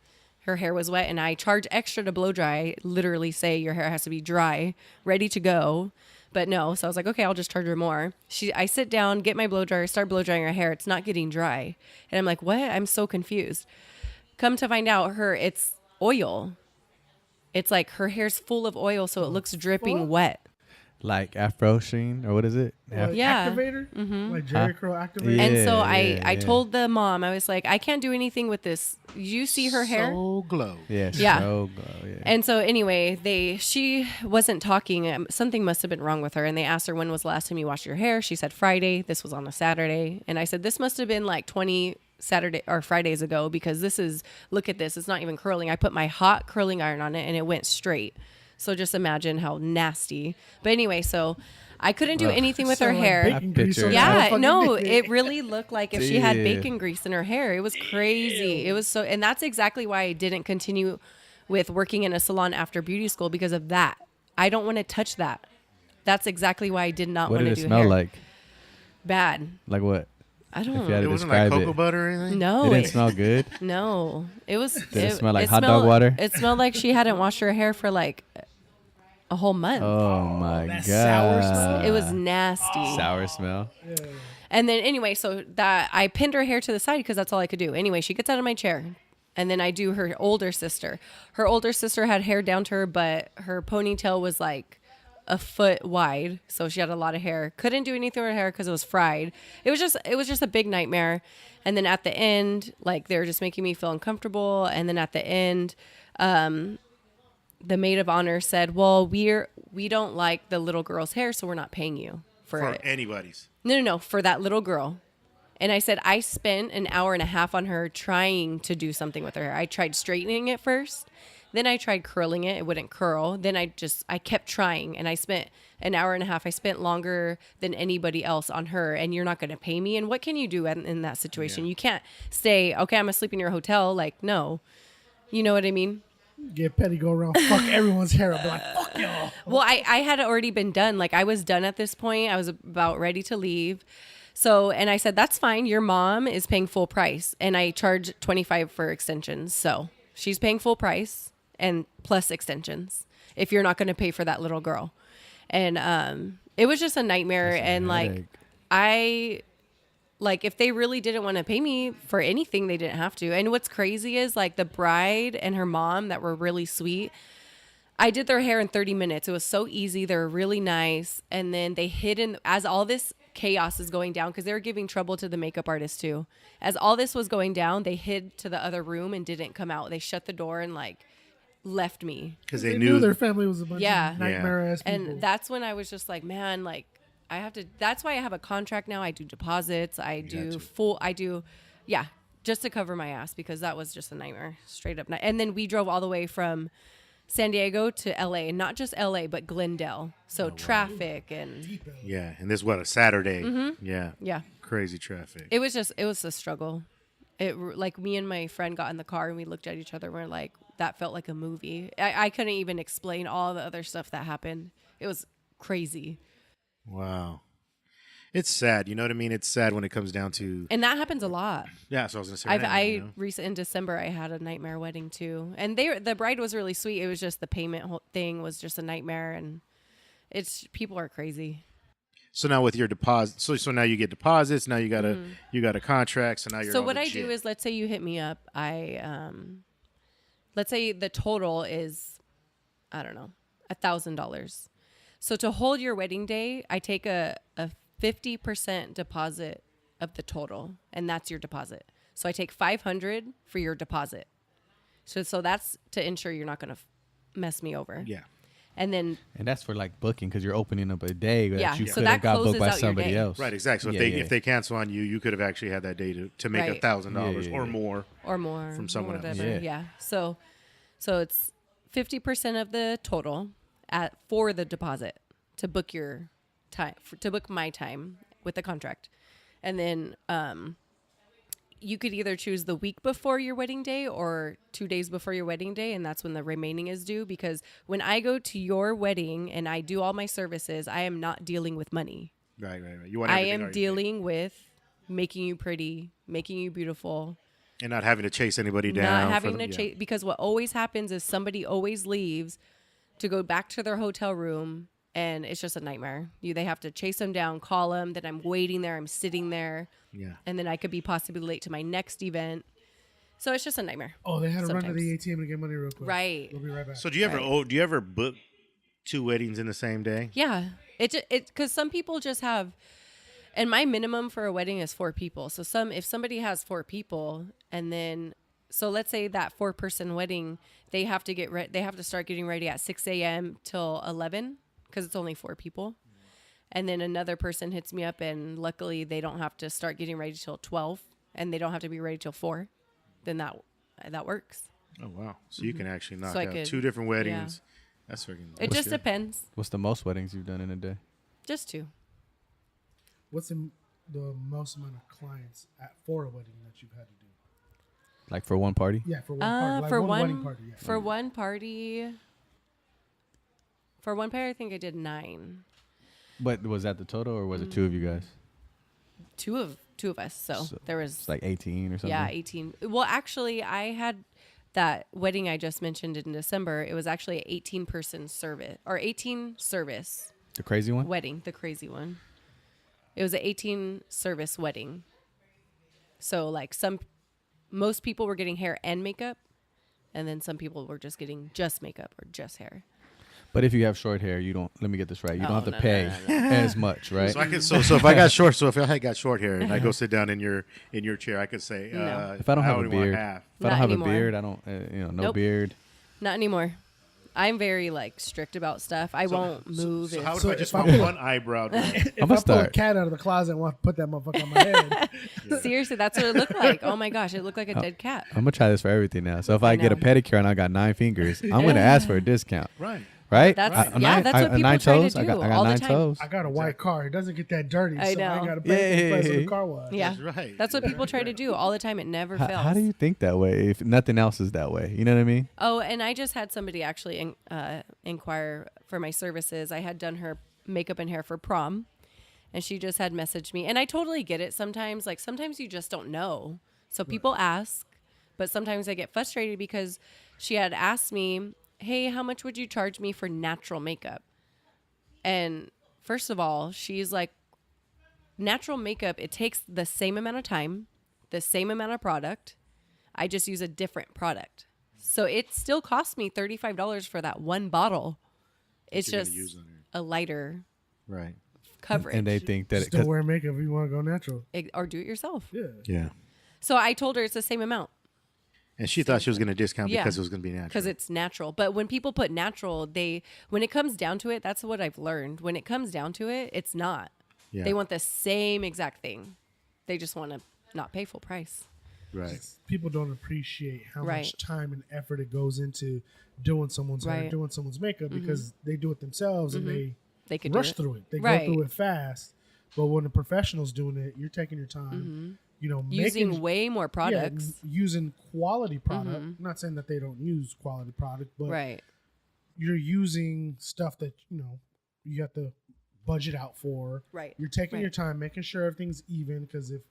Speaker 4: Her hair was wet, and I charge extra to blow dry. I literally say your hair has to be dry, ready to go. But no, so I was like, okay, I'll just charge her more. I sit down, get my blow dryer, start blow drying her hair. It's not getting dry. And I'm like, what? I'm so confused. Come to find out, it's oil. It's like her hair's full of oil, so it looks dripping wet.
Speaker 3: Like Afro Sheen, or what is it?
Speaker 2: Like
Speaker 4: Yeah.
Speaker 2: activator? Like Jerry Curl activator?
Speaker 3: Yeah.
Speaker 4: And so I told the mom, I was like, I can't do anything with this. You see her hair?
Speaker 1: So glow.
Speaker 3: Yeah.
Speaker 4: Yeah.
Speaker 3: So glow, yeah.
Speaker 4: And so anyway, she wasn't talking. Something must have been wrong with her. And they asked her, when was the last time you washed your hair? She said Friday. This was on a Saturday. And I said, this must have been like 20 Saturday or Fridays ago, because look at this. It's not even curling. I put my hot curling iron on it and it went straight. So just imagine how nasty. But anyway, so I couldn't do anything with her
Speaker 2: Sound like
Speaker 4: hair.
Speaker 2: bacon grease
Speaker 3: picture.
Speaker 2: on
Speaker 4: Yeah,
Speaker 2: that
Speaker 4: no,
Speaker 2: motherfucking dick.
Speaker 4: it really looked like if she had
Speaker 3: Yeah.
Speaker 4: bacon grease in her hair. It was crazy. It was so, and that's exactly why I didn't continue with working in a salon after beauty school, because of that. I don't want to touch that. That's exactly why I did not
Speaker 3: What
Speaker 4: want
Speaker 3: did
Speaker 4: to
Speaker 3: it
Speaker 4: do
Speaker 3: smell
Speaker 4: hair.
Speaker 3: like?
Speaker 4: Bad.
Speaker 3: Like what?
Speaker 4: I
Speaker 3: If you
Speaker 4: don't
Speaker 3: had
Speaker 1: It
Speaker 3: to
Speaker 1: wasn't like
Speaker 3: describe
Speaker 1: cocoa
Speaker 3: it.
Speaker 1: butter or anything?
Speaker 4: know.
Speaker 3: It didn't smell good.
Speaker 4: No, it was.
Speaker 3: Did it smell like hot dog
Speaker 4: smelled-
Speaker 3: water?
Speaker 4: It smelled like she hadn't washed her hair for like a whole month.
Speaker 3: Oh my
Speaker 2: that
Speaker 3: god.
Speaker 2: sour smell?
Speaker 4: It was nasty.
Speaker 3: Sour smell.
Speaker 4: And then anyway, so that I pinned her hair to the side because that's all I could do. Anyway, she gets out of my chair. And then I do her older sister. Her older sister had hair down to her butt. Her ponytail was like a foot wide, so she had a lot of hair. Couldn't do anything with her hair because it was fried. It was just a big nightmare. And then at the end, like they were just making me feel uncomfortable. And then at the end, the maid of honor said, "Well, we don't like the little girl's hair, so we're not paying you for it."
Speaker 1: anybody's.
Speaker 4: No, for that little girl. And I said, I spent an hour and a half on her trying to do something with her hair. I tried straightening it first. Then I tried curling it. It wouldn't curl. Then I kept trying. And I spent an hour and a half. I spent longer than anybody else on her. And you're not going to pay me. And what can you do in that situation?
Speaker 1: Yeah.
Speaker 4: You can't say, okay, I'm going to sleep in your hotel. Like, no. You know what I mean?
Speaker 2: Get petty, go around, fuck everyone's hair up. Be like, fuck y'all.
Speaker 4: Well, I had already been done. Like, I was done at this point. I was about ready to leave. So, and I said, that's fine. Your mom is paying full price. And I charge $25 for extensions. So she's paying full price and plus extensions if you're not going to pay for that little girl. And it was just a nightmare. And like, if they really didn't want to pay me for anything, they didn't have to. And what's crazy is like the bride and her mom that were really sweet, I did their hair in 30 minutes. It was so easy. They were really nice. And then they hid in, as all this chaos is going down, because they were giving trouble to the makeup artist too. As all this was going down, they hid to the other room and didn't come out. They shut the door and like left me.
Speaker 1: Because
Speaker 2: They knew their family was a bunch
Speaker 4: Yeah.
Speaker 2: of nightmare-ass people.
Speaker 4: And that's when I was just like, man, like I have to, that's why I have a contract now. I do deposits. Just to cover my ass, because that was just a nightmare, straight up. And then we drove all the way from San Diego to LA, not just LA, but Glendale. So traffic and
Speaker 1: Yeah, and this what, a Saturday?
Speaker 4: Mm-hmm.
Speaker 1: Yeah, crazy traffic.
Speaker 4: it was a struggle. Like me and my friend got in the car and we looked at each other and we're like, that felt like a movie. I couldn't even explain all the other stuff that happened. It was crazy.
Speaker 1: Wow. It's sad, you know what I mean? It's sad when it comes down to.
Speaker 4: And that happens a lot.
Speaker 1: Yeah, so I was gonna say.
Speaker 4: In December I had a nightmare wedding too, and the bride was really sweet. It was just the payment thing was just a nightmare, and people are crazy.
Speaker 1: So now with your deposit, so now you get deposits. Now you got a contract. So now you're.
Speaker 4: So
Speaker 1: all
Speaker 4: what
Speaker 1: legit.
Speaker 4: I do is, let's say you hit me up. Let's say the total is, I don't know, $1,000. So to hold your wedding day, I take a 50% deposit of the total, and that's your deposit. So I take $500 for your deposit. So that's to ensure you're not going to mess me over.
Speaker 1: Yeah.
Speaker 4: And then
Speaker 3: that's for like booking, because you're opening up a day that you
Speaker 4: so
Speaker 3: could
Speaker 4: that
Speaker 3: have got booked
Speaker 4: closes
Speaker 3: by
Speaker 4: out your
Speaker 3: somebody
Speaker 4: day.
Speaker 3: else.
Speaker 1: Right, exactly. So if they cancel on you, you could have actually had that day to make
Speaker 4: Right.
Speaker 1: $1,000 or more.
Speaker 4: Or more
Speaker 1: from someone else.
Speaker 4: whatever. Yeah. So it's 50% of the total for the deposit to book your time, to book my time with the contract. And then you could either choose the week before your wedding day or 2 days before your wedding day, and that's when the remaining is due. Because when I go to your wedding and I do all my services, I am not dealing with money.
Speaker 1: Right. You want
Speaker 4: I
Speaker 1: everything
Speaker 4: am
Speaker 1: already
Speaker 4: dealing with making you pretty, making you beautiful.
Speaker 1: paid. And not having to chase anybody down.
Speaker 4: Not having to chase, because what always happens is somebody always leaves to go back to their hotel room, and it's just a nightmare. They have to chase them down, call them, then I'm waiting there, I'm sitting there.
Speaker 1: Yeah.
Speaker 4: And then I could be possibly late to my next event. So it's just a nightmare.
Speaker 2: Oh, they had to run to
Speaker 4: sometimes.
Speaker 2: the ATM to get money real quick.
Speaker 4: Right.
Speaker 2: We'll be right back.
Speaker 1: So do you ever book 2 weddings in the same day?
Speaker 4: Yeah. It because some people just have, and my minimum for a wedding is 4 people. So if somebody has 4 people, and then, so let's say that 4-person wedding, they have to they have to start getting ready at 6 a.m. till 11, because it's only 4 people. And then another person hits me up, and luckily they don't have to start getting ready till 12, and they don't have to be ready till 4. Then that works.
Speaker 1: Oh wow! So you can actually knock
Speaker 4: So I
Speaker 1: out
Speaker 4: could-
Speaker 1: 2 different weddings. That's freaking.
Speaker 4: It just depends.
Speaker 3: What's the most weddings you've done in a day?
Speaker 4: Just 2.
Speaker 2: What's the most amount of clients for a wedding that you've had to do?
Speaker 3: Like for one party?
Speaker 2: Yeah, for one party. Like
Speaker 4: for
Speaker 2: one
Speaker 4: one
Speaker 2: wedding party. Yeah.
Speaker 4: For one party, I think I did 9.
Speaker 3: But was that the total, or was it 2 of you guys?
Speaker 4: Two of us. So there was
Speaker 3: It's like 18 or something?
Speaker 4: Yeah, 18. Well, actually, I had that wedding I just mentioned in December. It was actually an 18-person service, or 18 service
Speaker 3: The crazy one?
Speaker 4: wedding, the crazy one. It was an 18 service wedding. So like most people were getting hair and makeup, and then some people were just getting just makeup or just hair.
Speaker 3: But if you have short hair, you don't. Let me get this right. You don't have to pay as much, right?
Speaker 1: So I could, so if I got short, so if I had got short hair and I go sit down in your chair, I could say,
Speaker 4: No.
Speaker 3: If I don't have a
Speaker 1: only want
Speaker 3: beard,
Speaker 1: half.
Speaker 3: if I don't
Speaker 4: Not
Speaker 3: have
Speaker 4: anymore.
Speaker 3: a beard, I don't. No
Speaker 4: Nope.
Speaker 3: beard.
Speaker 4: Not anymore. I'm very like strict about stuff. I won't move.
Speaker 1: So
Speaker 4: if-
Speaker 1: how if
Speaker 2: So
Speaker 1: I just
Speaker 2: if I
Speaker 1: want
Speaker 2: pull-
Speaker 1: one eyebrow down?
Speaker 2: If
Speaker 3: I'ma
Speaker 2: I pull a
Speaker 3: start.
Speaker 2: cat out of the closet and want to put that motherfucker on my head,
Speaker 4: Seriously, that's what it looked like. Oh my gosh, it looked like a dead cat.
Speaker 3: I'm gonna try this for everything now. So if I get a
Speaker 4: know.
Speaker 3: pedicure and I got 9 fingers, I'm gonna ask for a discount,
Speaker 1: Right.
Speaker 3: right?
Speaker 4: That's-
Speaker 3: A
Speaker 4: yeah,
Speaker 3: nine-
Speaker 4: that's what
Speaker 3: a
Speaker 4: people
Speaker 3: 9
Speaker 4: try to
Speaker 3: toes. I got
Speaker 4: do all the
Speaker 3: 9
Speaker 4: time.
Speaker 3: toes.
Speaker 2: I got a white car. It doesn't get that dirty,
Speaker 4: I
Speaker 2: so I
Speaker 4: know.
Speaker 2: ain't got to pay for the car wash.
Speaker 4: Yeah,
Speaker 1: That's right.
Speaker 4: that's what people try to do all the time. It never fails.
Speaker 3: How do you think that way if nothing else is that way? You know what I mean?
Speaker 4: Oh, and I just had somebody actually inquire for my services. I had done her makeup and hair for prom, and she just had messaged me. And I totally get it sometimes. Like, sometimes you just don't know. So people ask, but sometimes I get frustrated because she had asked me, hey, how much would you charge me for natural makeup? And first of all, she's like, natural makeup, it takes the same amount of time, the same amount of product. I just use a different product. So it still costs me $35 for that one bottle. It's
Speaker 1: you're gonna
Speaker 4: just
Speaker 1: use on it.
Speaker 4: a lighter
Speaker 1: Right.
Speaker 4: coverage.
Speaker 3: And they think that
Speaker 2: Still wear makeup if you want to go natural.
Speaker 4: Or do it yourself.
Speaker 2: Yeah.
Speaker 1: Yeah.
Speaker 4: So I told her it's the same amount
Speaker 1: And she thought she was going to discount
Speaker 4: Yeah.
Speaker 1: because it was going to be natural.
Speaker 4: because it's natural. But when people put natural, when it comes down to it, that's what I've learned. When it comes down to it, it's not.
Speaker 1: Yeah.
Speaker 4: They want the same exact thing. They just want to not pay full price.
Speaker 1: Right.
Speaker 2: People don't appreciate how
Speaker 4: Right.
Speaker 2: much time and effort it goes into doing someone's hair,
Speaker 4: Right.
Speaker 2: doing someone's makeup because they do it themselves and
Speaker 4: They could
Speaker 2: rush
Speaker 4: do it.
Speaker 2: through it. They
Speaker 4: Right.
Speaker 2: go through it fast. But when a professional's doing it, you're taking your time. You know,
Speaker 4: Using
Speaker 2: making,
Speaker 4: way more products.
Speaker 2: using quality product. I'm not saying that they don't use quality product, but
Speaker 4: Right.
Speaker 2: you're using stuff that you have to budget out for.
Speaker 4: Right.
Speaker 2: You're taking
Speaker 4: Right.
Speaker 2: your time, making sure everything's even. Because if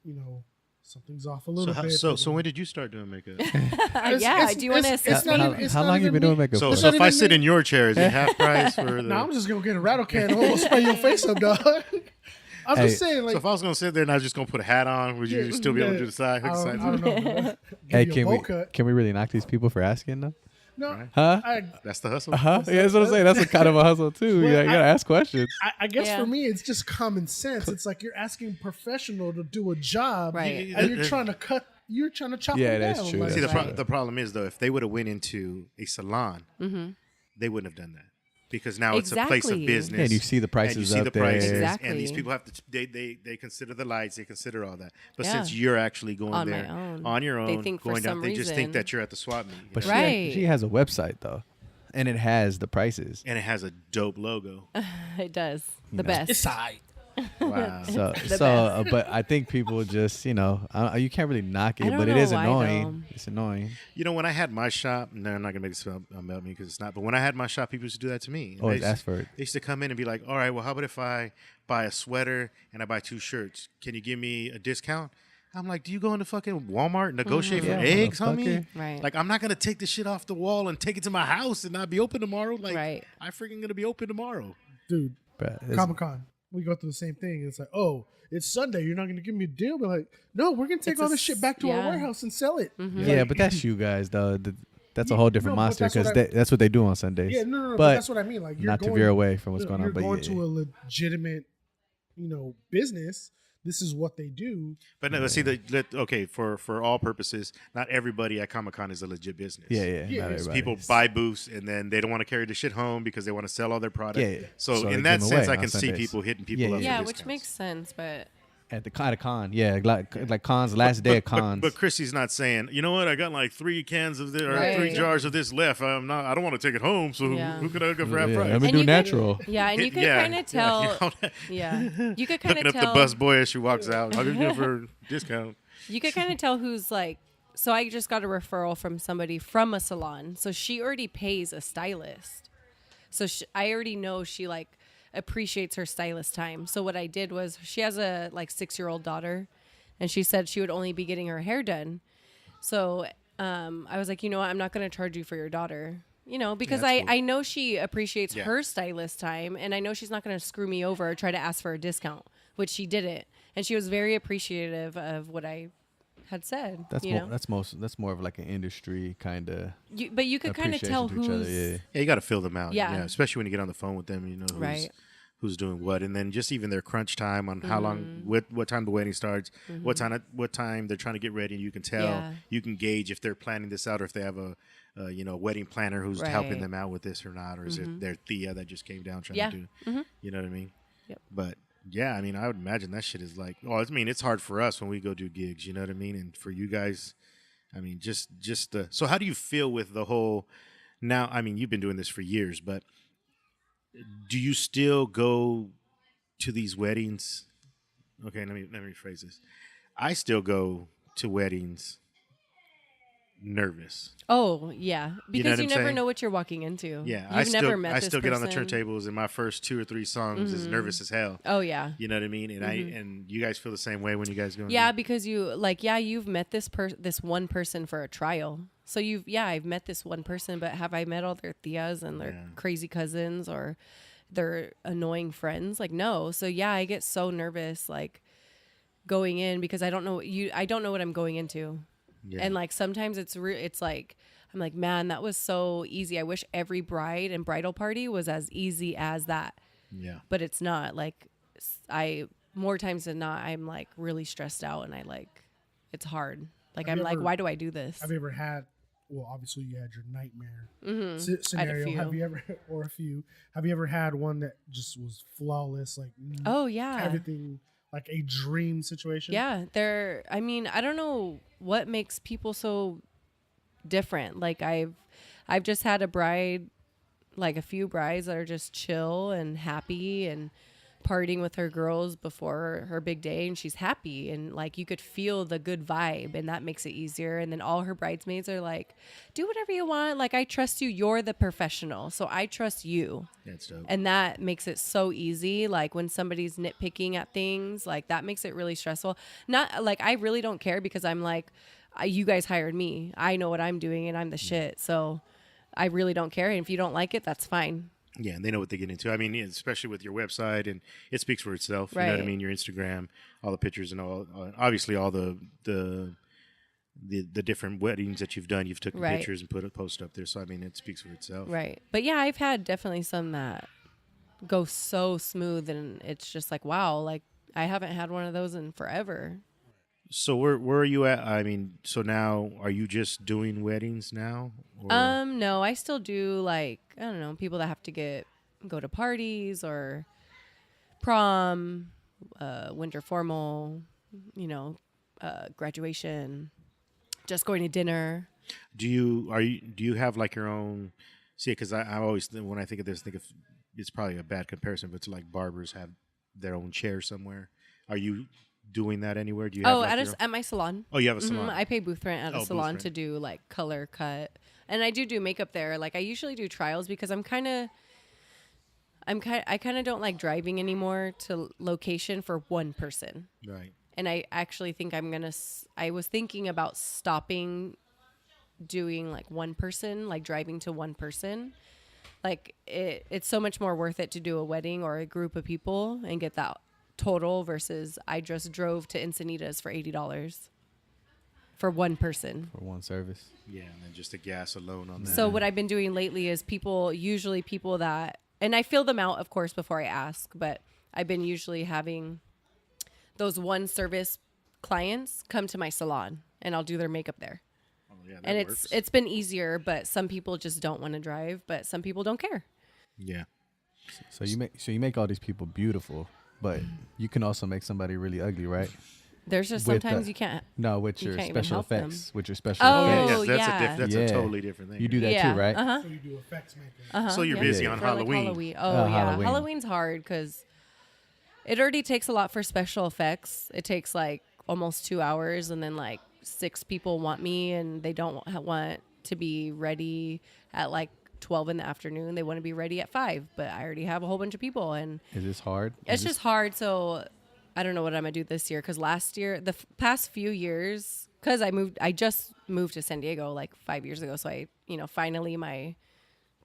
Speaker 2: something's off a little bit,
Speaker 1: So when did you start doing makeup?
Speaker 4: Yeah. Do you want to assist
Speaker 2: not
Speaker 4: me?
Speaker 2: even- it's
Speaker 3: How
Speaker 2: not
Speaker 3: long you
Speaker 2: even
Speaker 3: been doing
Speaker 2: me.
Speaker 3: makeup
Speaker 1: So
Speaker 3: for?
Speaker 2: It's
Speaker 1: so
Speaker 2: not
Speaker 1: if I
Speaker 2: even
Speaker 1: sit
Speaker 2: me.
Speaker 1: in your chair, is it half price for the?
Speaker 2: No, I'm just gonna get a rattle can and almost spray your face up, dog. I'm just saying, like,
Speaker 1: So if I was going to sit there and I was just going to put a hat on, would you still be able to do the side?
Speaker 2: I
Speaker 1: Hook
Speaker 2: don't,
Speaker 1: side?
Speaker 2: I don't know.
Speaker 3: Hey,
Speaker 2: Give you a
Speaker 3: can
Speaker 2: bowl
Speaker 3: we
Speaker 2: cut.
Speaker 3: can we really knock these people for asking though?
Speaker 2: No,
Speaker 3: Huh?
Speaker 1: That's the hustle.
Speaker 3: Huh? Yeah, that's what I'm saying. That's a kind of a hustle too.
Speaker 2: Well,
Speaker 3: You gotta ask questions.
Speaker 2: I guess
Speaker 4: Yeah.
Speaker 2: for me, it's just common sense. It's like you're asking a professional to do a job,
Speaker 4: Right.
Speaker 2: and you're trying to chop
Speaker 3: Yeah,
Speaker 2: them
Speaker 3: that's
Speaker 2: down.
Speaker 3: true.
Speaker 2: Like,
Speaker 1: See, the,
Speaker 4: Right.
Speaker 1: the problem is, though, if they would have went into a salon, they wouldn't have done that. Because now it's a place of
Speaker 4: Exactly.
Speaker 1: business.
Speaker 3: Yeah, and you see the
Speaker 1: and
Speaker 3: prices
Speaker 1: you see
Speaker 3: up
Speaker 1: the prices,
Speaker 3: there.
Speaker 4: Exactly.
Speaker 1: and these people have to they consider the lights, they consider all that. But
Speaker 4: Yeah.
Speaker 1: since you're actually going
Speaker 4: On my
Speaker 1: there
Speaker 4: own.
Speaker 1: on your
Speaker 4: They
Speaker 1: own,
Speaker 4: think for
Speaker 1: going down,
Speaker 4: some
Speaker 1: they just think
Speaker 4: reason-
Speaker 1: that you're at the swap meet, you
Speaker 3: But
Speaker 1: know?
Speaker 4: Right.
Speaker 3: she has a website though, and it has the prices.
Speaker 1: And it has a dope logo.
Speaker 4: It does. The
Speaker 3: know.
Speaker 4: best.
Speaker 2: it's alright.
Speaker 1: Wow.
Speaker 3: But I think people just you can't really knock
Speaker 4: I
Speaker 3: it,
Speaker 4: don't
Speaker 3: but it
Speaker 4: know
Speaker 3: is
Speaker 4: why,
Speaker 3: annoying.
Speaker 4: though.
Speaker 3: It's annoying.
Speaker 1: You know, when I had my shop, no, I'm not gonna make this about me because it's not. But when I had my shop, people used to do that to me.
Speaker 3: Always
Speaker 1: They
Speaker 3: ask for it.
Speaker 1: They used to come in and be like, "All right, well, how about if I buy a sweater and I buy 2 shirts? Can you give me a discount?" I'm like, "Do you go into fucking Walmart and negotiate
Speaker 3: Yeah,
Speaker 1: for eggs,
Speaker 3: motherfucker.
Speaker 1: homie?
Speaker 4: Right.
Speaker 1: Like, I'm not gonna take this shit off the wall and take it to my house and not be open tomorrow. Like,
Speaker 4: Right.
Speaker 1: I freaking gonna be open tomorrow.
Speaker 2: Dude.
Speaker 3: But it's-
Speaker 2: Comic Con, we go through the same thing. It's like, oh, it's Sunday. You're not going to give me a deal. But like, no, we're going to take
Speaker 4: It's
Speaker 2: all
Speaker 4: a
Speaker 2: this shit back to our
Speaker 4: yeah.
Speaker 2: warehouse and sell it.
Speaker 3: yeah, but that's you guys though. That's a whole different
Speaker 2: No, but
Speaker 3: monster
Speaker 2: that's what
Speaker 3: because
Speaker 2: I-
Speaker 3: that's what they do on Sundays.
Speaker 2: Yeah, no, but
Speaker 3: But
Speaker 2: that's what I mean. Like, you're
Speaker 3: not to
Speaker 2: going,
Speaker 3: veer away from what's going
Speaker 2: you're
Speaker 3: on. But
Speaker 2: going
Speaker 3: yeah.
Speaker 2: to a legitimate, business. This is what they do.
Speaker 1: But no, see, okay, for all purposes, not everybody at Comic Con is a legit business.
Speaker 3: Yeah,
Speaker 2: Yeah,
Speaker 3: not
Speaker 2: it's
Speaker 3: everybody.
Speaker 1: People buy booths and then they don't want to carry the shit home because they want to sell all their product.
Speaker 3: Yeah.
Speaker 1: So,
Speaker 3: So they
Speaker 1: in
Speaker 3: give
Speaker 1: that
Speaker 3: them
Speaker 1: sense,
Speaker 3: away
Speaker 1: I can
Speaker 3: on
Speaker 1: see
Speaker 3: Sundays.
Speaker 1: people hitting people
Speaker 3: Yeah,
Speaker 1: up.
Speaker 4: Yeah,
Speaker 1: for
Speaker 4: which
Speaker 1: discounts.
Speaker 4: makes sense, but
Speaker 3: at the con, yeah, like cons, last day of cons.
Speaker 1: But Chrissy's not saying, you know what? I got like 3 cans of this, or
Speaker 4: Right.
Speaker 1: 3 jars of this left. I don't want to take it home. So
Speaker 4: Yeah.
Speaker 1: who could I get for half
Speaker 3: yeah,
Speaker 1: price?
Speaker 3: let me
Speaker 4: And
Speaker 3: do
Speaker 4: you could-
Speaker 3: natural.
Speaker 4: yeah, and you could kind of tell. Yeah, you could kind
Speaker 1: Hooking
Speaker 4: of
Speaker 1: up
Speaker 4: tell.
Speaker 1: the bus boy as she walks out. I'll give you for a discount.
Speaker 4: You could kind of tell who's like. So I just got a referral from somebody from a salon. So she already pays a stylist. So I already know she like appreciates her stylist time. So what I did was she has a like 6-year-old daughter, and she said she would only be getting her hair done. So I was like, you know what? I'm not going to charge you for your daughter. Because
Speaker 1: that's cool.
Speaker 4: I know she appreciates
Speaker 1: Yeah.
Speaker 4: her stylist time, and I know she's not going to screw me over or try to ask for a discount, which she didn't. And she was very appreciative of what I had said.
Speaker 3: That's
Speaker 4: you
Speaker 3: more.
Speaker 4: know?
Speaker 3: That's more of like an industry kind of.
Speaker 4: But you could kind of tell who's
Speaker 3: Yeah.
Speaker 1: Yeah, you got to fill them out.
Speaker 4: Yeah.
Speaker 1: Especially when you get on the phone with them, you know
Speaker 4: Right.
Speaker 1: who's doing what, and then just even their crunch time on how long,
Speaker 4: Mm-hmm.
Speaker 1: what time the wedding starts, what time they're trying to get ready. You can tell,
Speaker 4: Yeah.
Speaker 1: you can gauge if they're planning this out or if they have a wedding planner who's helping
Speaker 4: Right.
Speaker 1: them out with this or not, or is it their Thea that just came down trying
Speaker 4: Yeah.
Speaker 1: to do, you know what I mean?
Speaker 4: Yep.
Speaker 1: But yeah, I mean, I would imagine that shit is like, I mean, it's hard for us when we go do gigs, you know what I mean, and for you guys. I mean, just the. So, how do you feel with the whole? Now, I mean, you've been doing this for years, but do you still go to these weddings? Okay, let me rephrase this. I still go to weddings nervous.
Speaker 4: Oh yeah, because
Speaker 1: what
Speaker 4: you
Speaker 1: I'm
Speaker 4: never
Speaker 1: saying?
Speaker 4: know what you're walking into.
Speaker 1: Yeah,
Speaker 4: You've never met
Speaker 1: I
Speaker 4: this
Speaker 1: still get on the
Speaker 4: person.
Speaker 1: turntables, and my first 2 or 3 songs is nervous as hell.
Speaker 4: Oh yeah.
Speaker 1: You know what I mean? And and you guys feel the same way when you guys go.
Speaker 4: Yeah, because you've met this one person for a trial. So I've met this one person, but have I met all their tias and their crazy cousins or their annoying friends? Like, no. So yeah, I get so nervous like going in because I don't know what I'm going into.
Speaker 1: Yeah.
Speaker 4: And like sometimes it's like I'm like, man, that was so easy. I wish every bride and bridal party was as easy as that.
Speaker 1: Yeah.
Speaker 4: But it's not. Like more times than not, I'm like really stressed out and it's hard. Like I'm like, why do I do this?
Speaker 2: Have you ever had? Well, obviously you had your nightmare
Speaker 4: I had a
Speaker 2: scenario.
Speaker 4: few.
Speaker 2: Have you ever, or a few? Have you ever had one that just was flawless? Like,
Speaker 4: Oh yeah.
Speaker 2: everything like a dream situation.
Speaker 4: Yeah, I mean, I don't know what makes people so different. Like I've just had a few brides that are just chill and happy and partying with her girls before her big day, and she's happy and like you could feel the good vibe, and that makes it easier. And then all her bridesmaids are like, do whatever you want, like I trust you, you're the professional, so I trust you.
Speaker 1: That's dope.
Speaker 4: And that makes it so easy. Like when somebody's nitpicking at things, like that makes it really stressful. Not like I really don't care because I'm like, you guys hired me, I know what I'm doing, and I'm the shit, so I really don't care. And if you don't like it, that's fine.
Speaker 1: Yeah, and they know what they get into. I mean, especially with your website, and it speaks for itself. You know what I
Speaker 4: Right.
Speaker 1: mean? Your Instagram, all the pictures, and all. Obviously, all the different weddings that you've done, you've taken
Speaker 4: Right.
Speaker 1: pictures and put a post up there. So I mean, it speaks for itself.
Speaker 4: Right. But yeah, I've had definitely some that go so smooth, and it's just like, wow, like I haven't had one of those in forever.
Speaker 1: So where are you at? I mean, so now are you just doing weddings now? Or?
Speaker 4: No, I still do like, I don't know, people that have to go to parties or prom, winter formal, graduation, just going to dinner.
Speaker 1: Do you have like your own? See, because I always when I think of this, think of it's probably a bad comparison, but it's like barbers have their own chair somewhere. Are you doing that anywhere? Do you?
Speaker 4: Oh,
Speaker 1: have, like,
Speaker 4: at my salon.
Speaker 1: Oh, you have a salon.
Speaker 4: I pay booth rent at a
Speaker 1: booth
Speaker 4: salon
Speaker 1: rent.
Speaker 4: to do like color cut, and I do makeup there. Like I usually do trials because I kind of don't like driving anymore to location for one person.
Speaker 1: Right.
Speaker 4: And I actually think I was thinking about stopping doing like one person, like driving to one person. Like it's so much more worth it to do a wedding or a group of people and get that total versus I just drove to Encinitas for $80 for one person.
Speaker 3: For one service.
Speaker 1: Yeah, and then just the gas alone on that.
Speaker 4: So what I've been doing lately is usually people that, and I fill them out, of course, before I ask, but I've been usually having those one service clients come to my salon and I'll do their makeup there.
Speaker 1: Oh, yeah, that
Speaker 4: And
Speaker 1: works.
Speaker 4: it's been easier, but some people just don't want to drive, but some people don't care.
Speaker 1: Yeah.
Speaker 3: So you make all these people beautiful, but you can also make somebody really ugly, right?
Speaker 4: There's just
Speaker 3: With
Speaker 4: sometimes
Speaker 3: the-
Speaker 4: you can't.
Speaker 3: No, with
Speaker 4: You
Speaker 3: your
Speaker 4: can't even
Speaker 3: special
Speaker 4: help them.
Speaker 3: effects. With your special
Speaker 4: Oh,
Speaker 3: effects.
Speaker 4: yeah.
Speaker 1: That's a totally different thing.
Speaker 3: You do that
Speaker 4: Yeah.
Speaker 3: too, right?
Speaker 4: Uh-huh.
Speaker 2: So you do effects making.
Speaker 1: So you're
Speaker 4: Yeah.
Speaker 1: busy
Speaker 3: Yeah.
Speaker 1: on
Speaker 4: For, like,
Speaker 1: Halloween.
Speaker 4: Oh, yeah.
Speaker 3: Halloween.
Speaker 4: Halloween's hard because it already takes a lot for special effects. It takes like almost 2 hours, and then like 6 people want me, and they don't want to be ready at like 12 in the afternoon. They want to be ready at 5, but I already have a whole bunch of people, and
Speaker 3: Is this hard?
Speaker 4: it's just hard. So I don't know what I'm gonna do this year because last year, the past few years, because I just moved to San Diego like 5 years ago. So finally my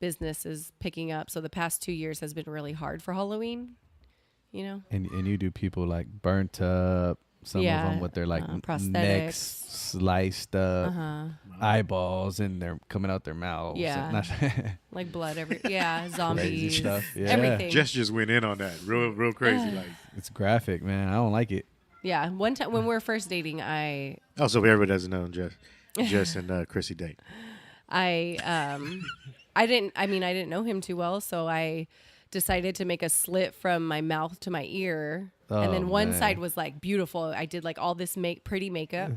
Speaker 4: business is picking up. So the past 2 years has been really hard for Halloween.
Speaker 3: And you do people like burnt up, Some
Speaker 4: Yeah,
Speaker 3: of them with their like
Speaker 4: prosthetics.
Speaker 3: necks sliced up, eyeballs, and they're coming out their mouths.
Speaker 4: Yeah. Like blood zombies,
Speaker 3: stuff. Yeah.
Speaker 4: everything.
Speaker 1: Jess just went in on that, real crazy. Like,
Speaker 3: It's graphic, man. I don't like it.
Speaker 4: Yeah, one time when we were first dating,
Speaker 1: also, everybody doesn't know Jess and Chrissy date.
Speaker 4: I didn't know him too well, so I decided to make a slit from my mouth to my ear, and then one side was like beautiful. I did like all this pretty makeup,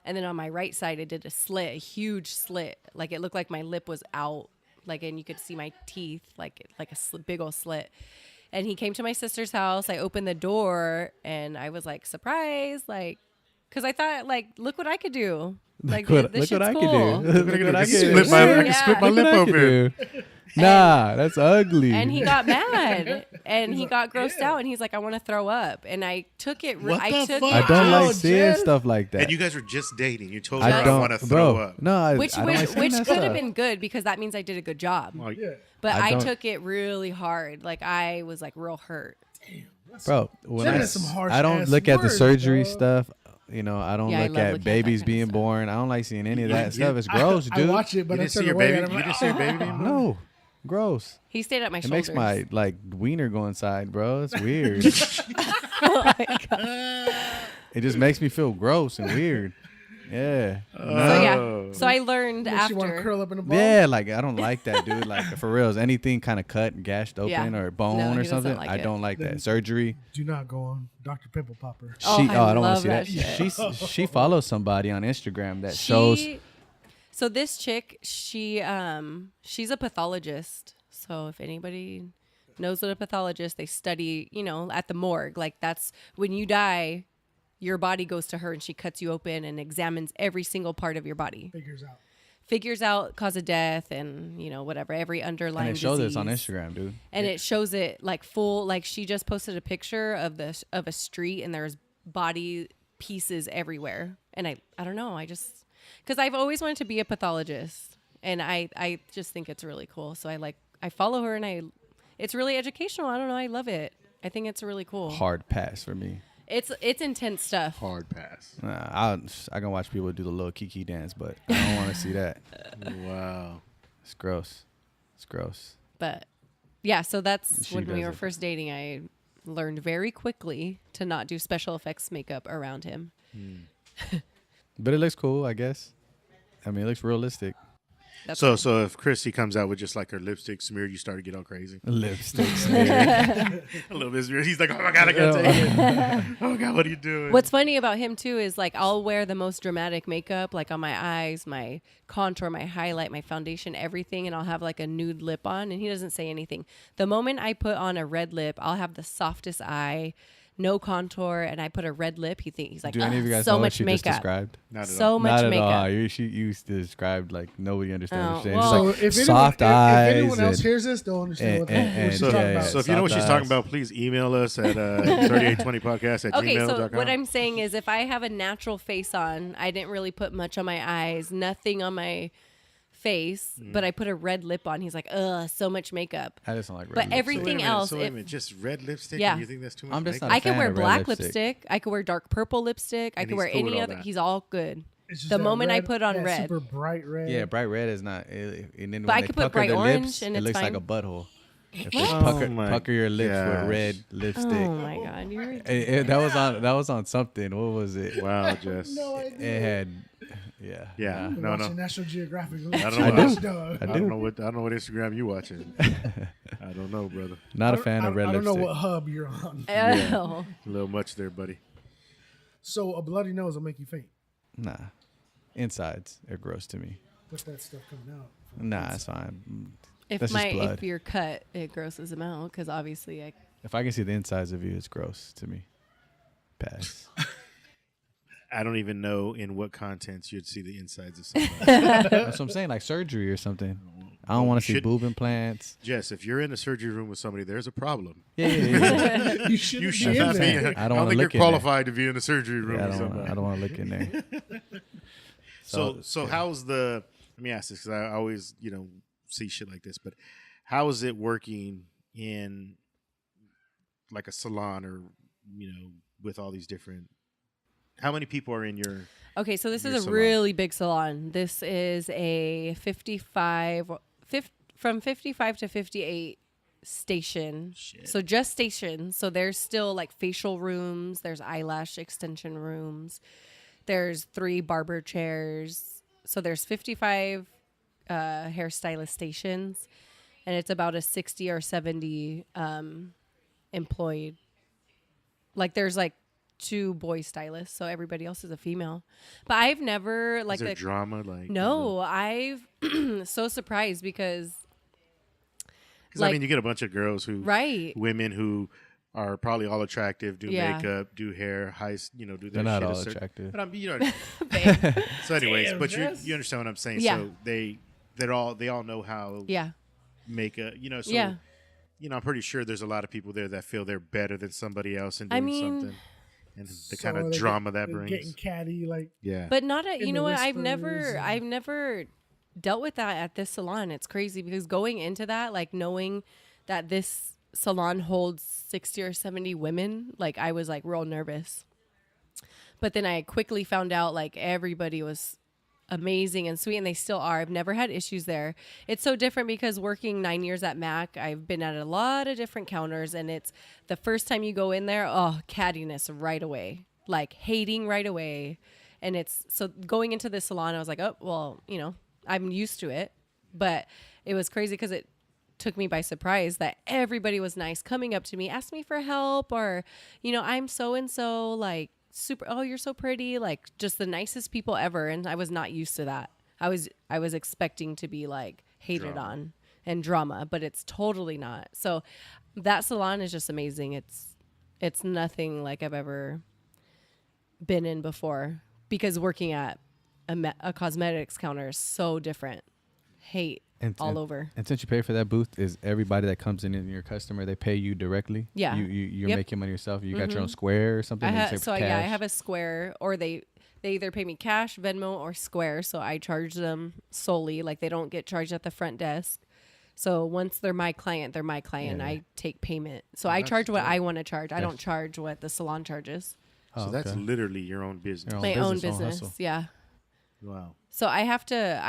Speaker 4: and then on my right side I did a huge slit, like it looked like my lip was out, like, and you could see my teeth, like a big old slit. And he came to my sister's house. I opened the door and I was like surprised, like, because I thought, like, look what I could do. Like,
Speaker 3: look
Speaker 4: this
Speaker 3: what
Speaker 4: shit's
Speaker 3: I
Speaker 4: cool.
Speaker 3: can do. Look what I can do.
Speaker 1: I can split my lip open.
Speaker 3: Nah, that's ugly.
Speaker 4: And he got mad and he got grossed out and he's like, I want to throw up. And I took it.
Speaker 1: What the fuck?
Speaker 3: I don't like seeing
Speaker 2: Jess.
Speaker 3: stuff like that.
Speaker 1: And you guys were just dating. You told her
Speaker 3: I
Speaker 1: I
Speaker 3: don't
Speaker 1: want to throw
Speaker 3: bro.
Speaker 1: up.
Speaker 3: No,
Speaker 4: which
Speaker 3: I don't like seeing that
Speaker 4: could have
Speaker 3: stuff.
Speaker 4: been good because that means I did a good job.
Speaker 1: Well,
Speaker 2: Yeah.
Speaker 4: But
Speaker 3: I
Speaker 4: I
Speaker 3: don't-
Speaker 4: took it really hard. Like, I was like real hurt.
Speaker 3: Bro, when
Speaker 2: That
Speaker 3: I,
Speaker 2: is some harsh
Speaker 3: I don't
Speaker 2: ass
Speaker 3: look at the
Speaker 2: words,
Speaker 3: surgery
Speaker 2: dog.
Speaker 3: stuff. You know, I don't
Speaker 4: Yeah, I
Speaker 3: look
Speaker 4: love
Speaker 3: at
Speaker 4: looking at that
Speaker 3: babies
Speaker 4: kind of
Speaker 3: being
Speaker 4: stuff.
Speaker 3: born. I don't like seeing any of that
Speaker 1: Yeah.
Speaker 3: stuff. It's gross, dude.
Speaker 2: I watch it, but
Speaker 1: You
Speaker 2: I
Speaker 1: didn't see
Speaker 2: turn
Speaker 1: your
Speaker 2: away
Speaker 1: baby.
Speaker 2: and I'm
Speaker 1: You
Speaker 2: like,
Speaker 1: didn't see your baby anymore.
Speaker 3: No, gross.
Speaker 4: He stayed at my
Speaker 3: It
Speaker 4: shoulders.
Speaker 3: makes my like wiener go inside, bro. It's weird. It just makes me feel gross and weird. Yeah.
Speaker 4: So yeah. So I learned
Speaker 2: Makes you want to
Speaker 4: after.
Speaker 2: curl up in a ball.
Speaker 3: Yeah, like I don't like that, dude. Like for reals, anything kind of cut and gashed open
Speaker 4: Yeah.
Speaker 3: or bone
Speaker 4: No, he
Speaker 3: or
Speaker 4: doesn't
Speaker 3: something,
Speaker 4: like
Speaker 3: I
Speaker 4: it.
Speaker 3: don't like
Speaker 2: Then-
Speaker 3: that. Surgery.
Speaker 2: Do not go on Dr. Pimple Popper.
Speaker 4: Oh, I
Speaker 3: I don't want
Speaker 4: love
Speaker 3: to see that.
Speaker 4: that shit.
Speaker 3: She follows somebody on Instagram that shows.
Speaker 4: So this chick, she's a pathologist. So if anybody knows what a pathologist, they study, at the morgue. Like that's when you die, your body goes to her and she cuts you open and examines every single part of your body. Figures out cause of death and, whatever, every underlying
Speaker 3: And it shows
Speaker 4: disease.
Speaker 3: this on Instagram, dude.
Speaker 4: And it shows it like full, like she just posted a picture of a street and there's body pieces everywhere. And I don't know, because I've always wanted to be a pathologist and I just think it's really cool. So I follow her and it's really educational. I don't know. I love it. I think it's really cool.
Speaker 3: Hard pass for me.
Speaker 4: It's intense stuff.
Speaker 1: Hard pass.
Speaker 3: I can watch people do the little kiki dance, but I don't want to see that.
Speaker 1: Wow.
Speaker 3: It's gross. It's gross.
Speaker 4: But yeah, so that's
Speaker 3: She
Speaker 4: when we
Speaker 3: does
Speaker 4: were
Speaker 3: it.
Speaker 4: first dating. I learned very quickly to not do special effects makeup around him.
Speaker 3: But it looks cool, I guess. I mean, it looks realistic.
Speaker 4: That's
Speaker 1: So if Chrissy comes out with just like her lipstick smeared, you start to get all crazy.
Speaker 3: Lipstick smear.
Speaker 1: A little bit smeared. He's like, oh my God, I gotta take it. Oh God, what are you doing?
Speaker 4: What's funny about him too is like I'll wear the most dramatic makeup, like on my eyes, my contour, my highlight, my foundation, everything, and I'll have like a nude lip on, and he doesn't say anything. The moment I put on a red lip, I'll have the softest eye, no contour, and I put a red lip. He's like,
Speaker 3: Do any of you guys
Speaker 4: so
Speaker 3: know what
Speaker 4: much
Speaker 3: she
Speaker 4: makeup,
Speaker 3: just described?
Speaker 1: Not at
Speaker 4: so
Speaker 1: all.
Speaker 4: much
Speaker 3: Not at
Speaker 4: makeup.
Speaker 3: all. You described like nobody understands.
Speaker 4: Oh,
Speaker 3: It's
Speaker 4: well-
Speaker 3: like
Speaker 2: So if
Speaker 3: soft
Speaker 2: anyone,
Speaker 3: eyes.
Speaker 2: if anyone else
Speaker 3: and-
Speaker 2: hears this, they'll understand what she's
Speaker 3: and-
Speaker 2: talking
Speaker 3: yeah,
Speaker 2: about.
Speaker 1: So if you know what she's
Speaker 3: Soft
Speaker 1: talking
Speaker 3: eyes.
Speaker 1: about, please email us at 3820podcast at
Speaker 4: Okay,
Speaker 1: gmail.com.
Speaker 4: so what I'm saying is if I have a natural face on, I didn't really put much on my eyes, nothing on my face, but I put a red lip on. He's like, ugh, so much makeup.
Speaker 3: I just don't like red
Speaker 4: But
Speaker 3: lipstick.
Speaker 4: everything else,
Speaker 1: So wait a
Speaker 4: it-
Speaker 1: minute, just red lipstick?
Speaker 4: Yeah.
Speaker 1: And you think that's too much?
Speaker 3: I'm just
Speaker 1: makeup?
Speaker 3: not
Speaker 4: I can
Speaker 3: fan
Speaker 4: wear
Speaker 3: of red
Speaker 4: black
Speaker 3: lipstick.
Speaker 4: lipstick. I could wear dark purple lipstick. I
Speaker 1: And
Speaker 4: could
Speaker 1: he's
Speaker 4: wear
Speaker 1: cool with
Speaker 4: any
Speaker 1: all
Speaker 4: other.
Speaker 1: that.
Speaker 4: He's all good.
Speaker 2: It's just
Speaker 4: the
Speaker 2: that
Speaker 4: moment I
Speaker 2: red,
Speaker 4: put on
Speaker 2: that
Speaker 4: red.
Speaker 2: super bright red.
Speaker 3: Yeah, bright red is not. And then
Speaker 4: But
Speaker 3: when
Speaker 4: I
Speaker 3: they
Speaker 4: could put
Speaker 3: pucker
Speaker 4: bright
Speaker 3: their
Speaker 4: orange
Speaker 3: lips,
Speaker 4: and
Speaker 3: it
Speaker 4: it's
Speaker 3: looks like
Speaker 4: fine.
Speaker 3: a butthole. If they
Speaker 1: Oh my
Speaker 3: pucker your lips
Speaker 1: gosh.
Speaker 3: with red lipstick.
Speaker 4: Oh my god, you're
Speaker 3: That was on something. What was it?
Speaker 1: Wow, Jess.
Speaker 2: No
Speaker 3: It
Speaker 2: idea.
Speaker 3: had. Yeah.
Speaker 1: Yeah.
Speaker 2: Been
Speaker 1: No,
Speaker 2: watching
Speaker 1: no.
Speaker 2: National Geographic.
Speaker 1: I don't
Speaker 3: I
Speaker 1: know.
Speaker 3: do.
Speaker 2: Dog.
Speaker 3: I
Speaker 1: I
Speaker 3: do.
Speaker 1: don't know what Instagram you watching. I don't know, brother.
Speaker 3: Not a fan of red
Speaker 2: I don't
Speaker 3: lipstick.
Speaker 2: know what hub you're on.
Speaker 4: Ew.
Speaker 1: A little much there, buddy.
Speaker 2: So a bloody nose will make you faint.
Speaker 3: Nah. Insides are gross to me.
Speaker 2: With that stuff coming out.
Speaker 3: Nah, it's fine.
Speaker 4: If
Speaker 3: That's just blood.
Speaker 4: if you're cut, it grosses him out because obviously
Speaker 3: If I can see the insides of you, it's gross to me. Pass.
Speaker 1: I don't even know in what contents you'd see the insides of somebody.
Speaker 3: That's what I'm saying, like surgery or something. I don't want to see
Speaker 1: should-
Speaker 3: boob implants.
Speaker 1: Jess, if you're in a surgery room with somebody, there's a problem.
Speaker 3: Yeah.
Speaker 2: You shouldn't
Speaker 1: You
Speaker 2: be
Speaker 1: should
Speaker 2: in
Speaker 1: not be.
Speaker 2: there.
Speaker 1: In,
Speaker 3: I
Speaker 1: I
Speaker 3: don't
Speaker 1: don't
Speaker 3: wanna
Speaker 1: think you're
Speaker 3: look in there.
Speaker 1: qualified to be in a surgery room
Speaker 3: Yeah,
Speaker 1: with somebody.
Speaker 3: I don't want to look in there.
Speaker 1: So how's the? Let me ask this because I always see shit like this. But how is it working in like a salon or with all these different how many people are in your?
Speaker 4: Okay, so this
Speaker 1: Your
Speaker 4: is a
Speaker 1: salon.
Speaker 4: really big salon. This is a 55, from 55 to 58 station.
Speaker 1: Shit.
Speaker 4: So just stations. So there's still like facial rooms. There's eyelash extension rooms. There's 3 barber chairs. So there's 55 hairstylist stations. And it's about a 60 or 70 employed. Like there's like 2 boy stylists, so everybody else is a female. But I've never like
Speaker 1: Is there drama? Like
Speaker 4: no, I've so surprised because
Speaker 1: because
Speaker 4: like-
Speaker 1: I mean, you get a bunch of girls who,
Speaker 4: right.
Speaker 1: women who are probably all attractive, do
Speaker 4: Yeah.
Speaker 1: makeup, do hair, do their
Speaker 3: They're not
Speaker 1: shit a
Speaker 3: all
Speaker 1: certain-
Speaker 3: attractive.
Speaker 1: But I'm,
Speaker 4: Babe.
Speaker 1: so anyways,
Speaker 2: Damn,
Speaker 1: but
Speaker 2: Jess.
Speaker 1: you understand what I'm saying?
Speaker 4: Yeah.
Speaker 1: So they all know how
Speaker 4: Yeah.
Speaker 1: makeup, so
Speaker 4: Yeah.
Speaker 1: I'm pretty sure there's a lot of people there that feel they're better than somebody else and
Speaker 4: I
Speaker 1: doing
Speaker 4: mean-
Speaker 1: something, and the
Speaker 2: So
Speaker 1: kind of
Speaker 2: they
Speaker 1: drama
Speaker 2: get-
Speaker 1: that
Speaker 2: they're Getting
Speaker 1: brings.
Speaker 2: catty, like
Speaker 1: Yeah,
Speaker 4: But not a,
Speaker 2: In
Speaker 4: you know
Speaker 2: the
Speaker 4: what?
Speaker 2: whispers
Speaker 4: I've
Speaker 2: and-
Speaker 4: never dealt with that at this salon. It's crazy because going into that, like knowing that this salon holds 60 or 70 women, like I was like real nervous. But then I quickly found out like everybody was amazing and sweet, and they still are. I've never had issues there. It's so different because working 9 years at Mac, I've been at a lot of different counters, and it's the first time you go in there, oh, cattiness right away, like hating right away. And it's so going into the salon, I was like, oh, well, I'm used to it. But it was crazy because it took me by surprise that everybody was nice, coming up to me, asked me for help, or, I'm so and so, like, super, oh, you're so pretty, like just the nicest people ever. And I was not used to that. I was expecting to be like hated
Speaker 1: Drama.
Speaker 4: on and drama, but it's totally not. So that salon is just amazing. It's nothing like I've ever been in before, because working at a cosmetics counter is so different. Hate all over.
Speaker 3: And since you pay for that booth, is everybody that comes in and your customer, they pay you directly?
Speaker 4: Yeah.
Speaker 3: You're
Speaker 4: Yep.
Speaker 3: making money yourself. You got your own Square or something. that you take for
Speaker 4: I
Speaker 3: cash?
Speaker 4: have a Square, or they either pay me cash, Venmo, or Square. So I charge them solely. Like they don't get charged at the front desk. So once they're my client, they're my client.
Speaker 3: Yeah.
Speaker 4: I take payment. So
Speaker 1: Oh,
Speaker 4: I
Speaker 1: that's
Speaker 4: charge what
Speaker 1: dope.
Speaker 4: I want to charge. I don't
Speaker 3: That's-
Speaker 4: charge what the salon charges.
Speaker 3: Oh,
Speaker 1: so that's
Speaker 3: okay.
Speaker 1: literally your own business.
Speaker 3: Your
Speaker 4: My own
Speaker 3: business, own
Speaker 4: business.
Speaker 3: hustle.
Speaker 4: Yeah.
Speaker 1: Wow.
Speaker 4: So I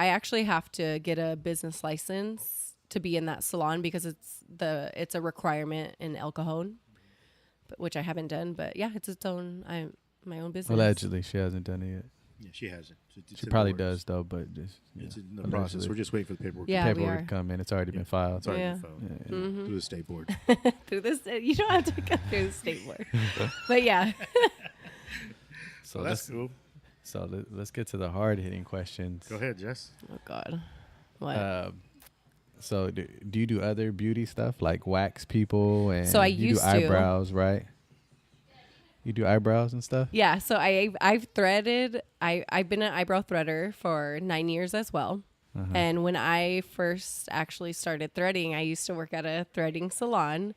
Speaker 4: actually have to get a business license to be in that salon because it's a requirement in El Cajon, which I haven't done. But yeah, it's my own business.
Speaker 3: Allegedly, she hasn't done it yet.
Speaker 1: Yeah, she hasn't. It's
Speaker 3: She
Speaker 1: in the
Speaker 3: probably
Speaker 1: works.
Speaker 3: does though, but just
Speaker 1: It's in the
Speaker 3: allegedly.
Speaker 1: process. We're just waiting for the paperwork.
Speaker 4: Yeah, we
Speaker 3: paperwork
Speaker 4: are.
Speaker 3: to come in. It's already
Speaker 1: Yeah.
Speaker 3: been filed.
Speaker 1: It's already
Speaker 4: Yeah.
Speaker 1: been filed
Speaker 3: Yeah, yeah.
Speaker 4: Mhm.
Speaker 1: through the state board.
Speaker 4: Through this, you don't have to go through the state board. But yeah,
Speaker 3: So
Speaker 1: Well, that's cool.
Speaker 3: let's get to the hard hitting questions.
Speaker 1: Go ahead, Jess.
Speaker 4: oh god, what?
Speaker 3: So do you do other beauty stuff like wax people and
Speaker 4: So I
Speaker 3: you
Speaker 4: used
Speaker 3: do
Speaker 4: to.
Speaker 3: eyebrows, right? You do eyebrows and stuff?
Speaker 4: Yeah, so I've threaded. I've been an eyebrow threader for 9 years as well.
Speaker 3: Uh-huh.
Speaker 4: And when I first actually started threading, I used to work at a threading salon.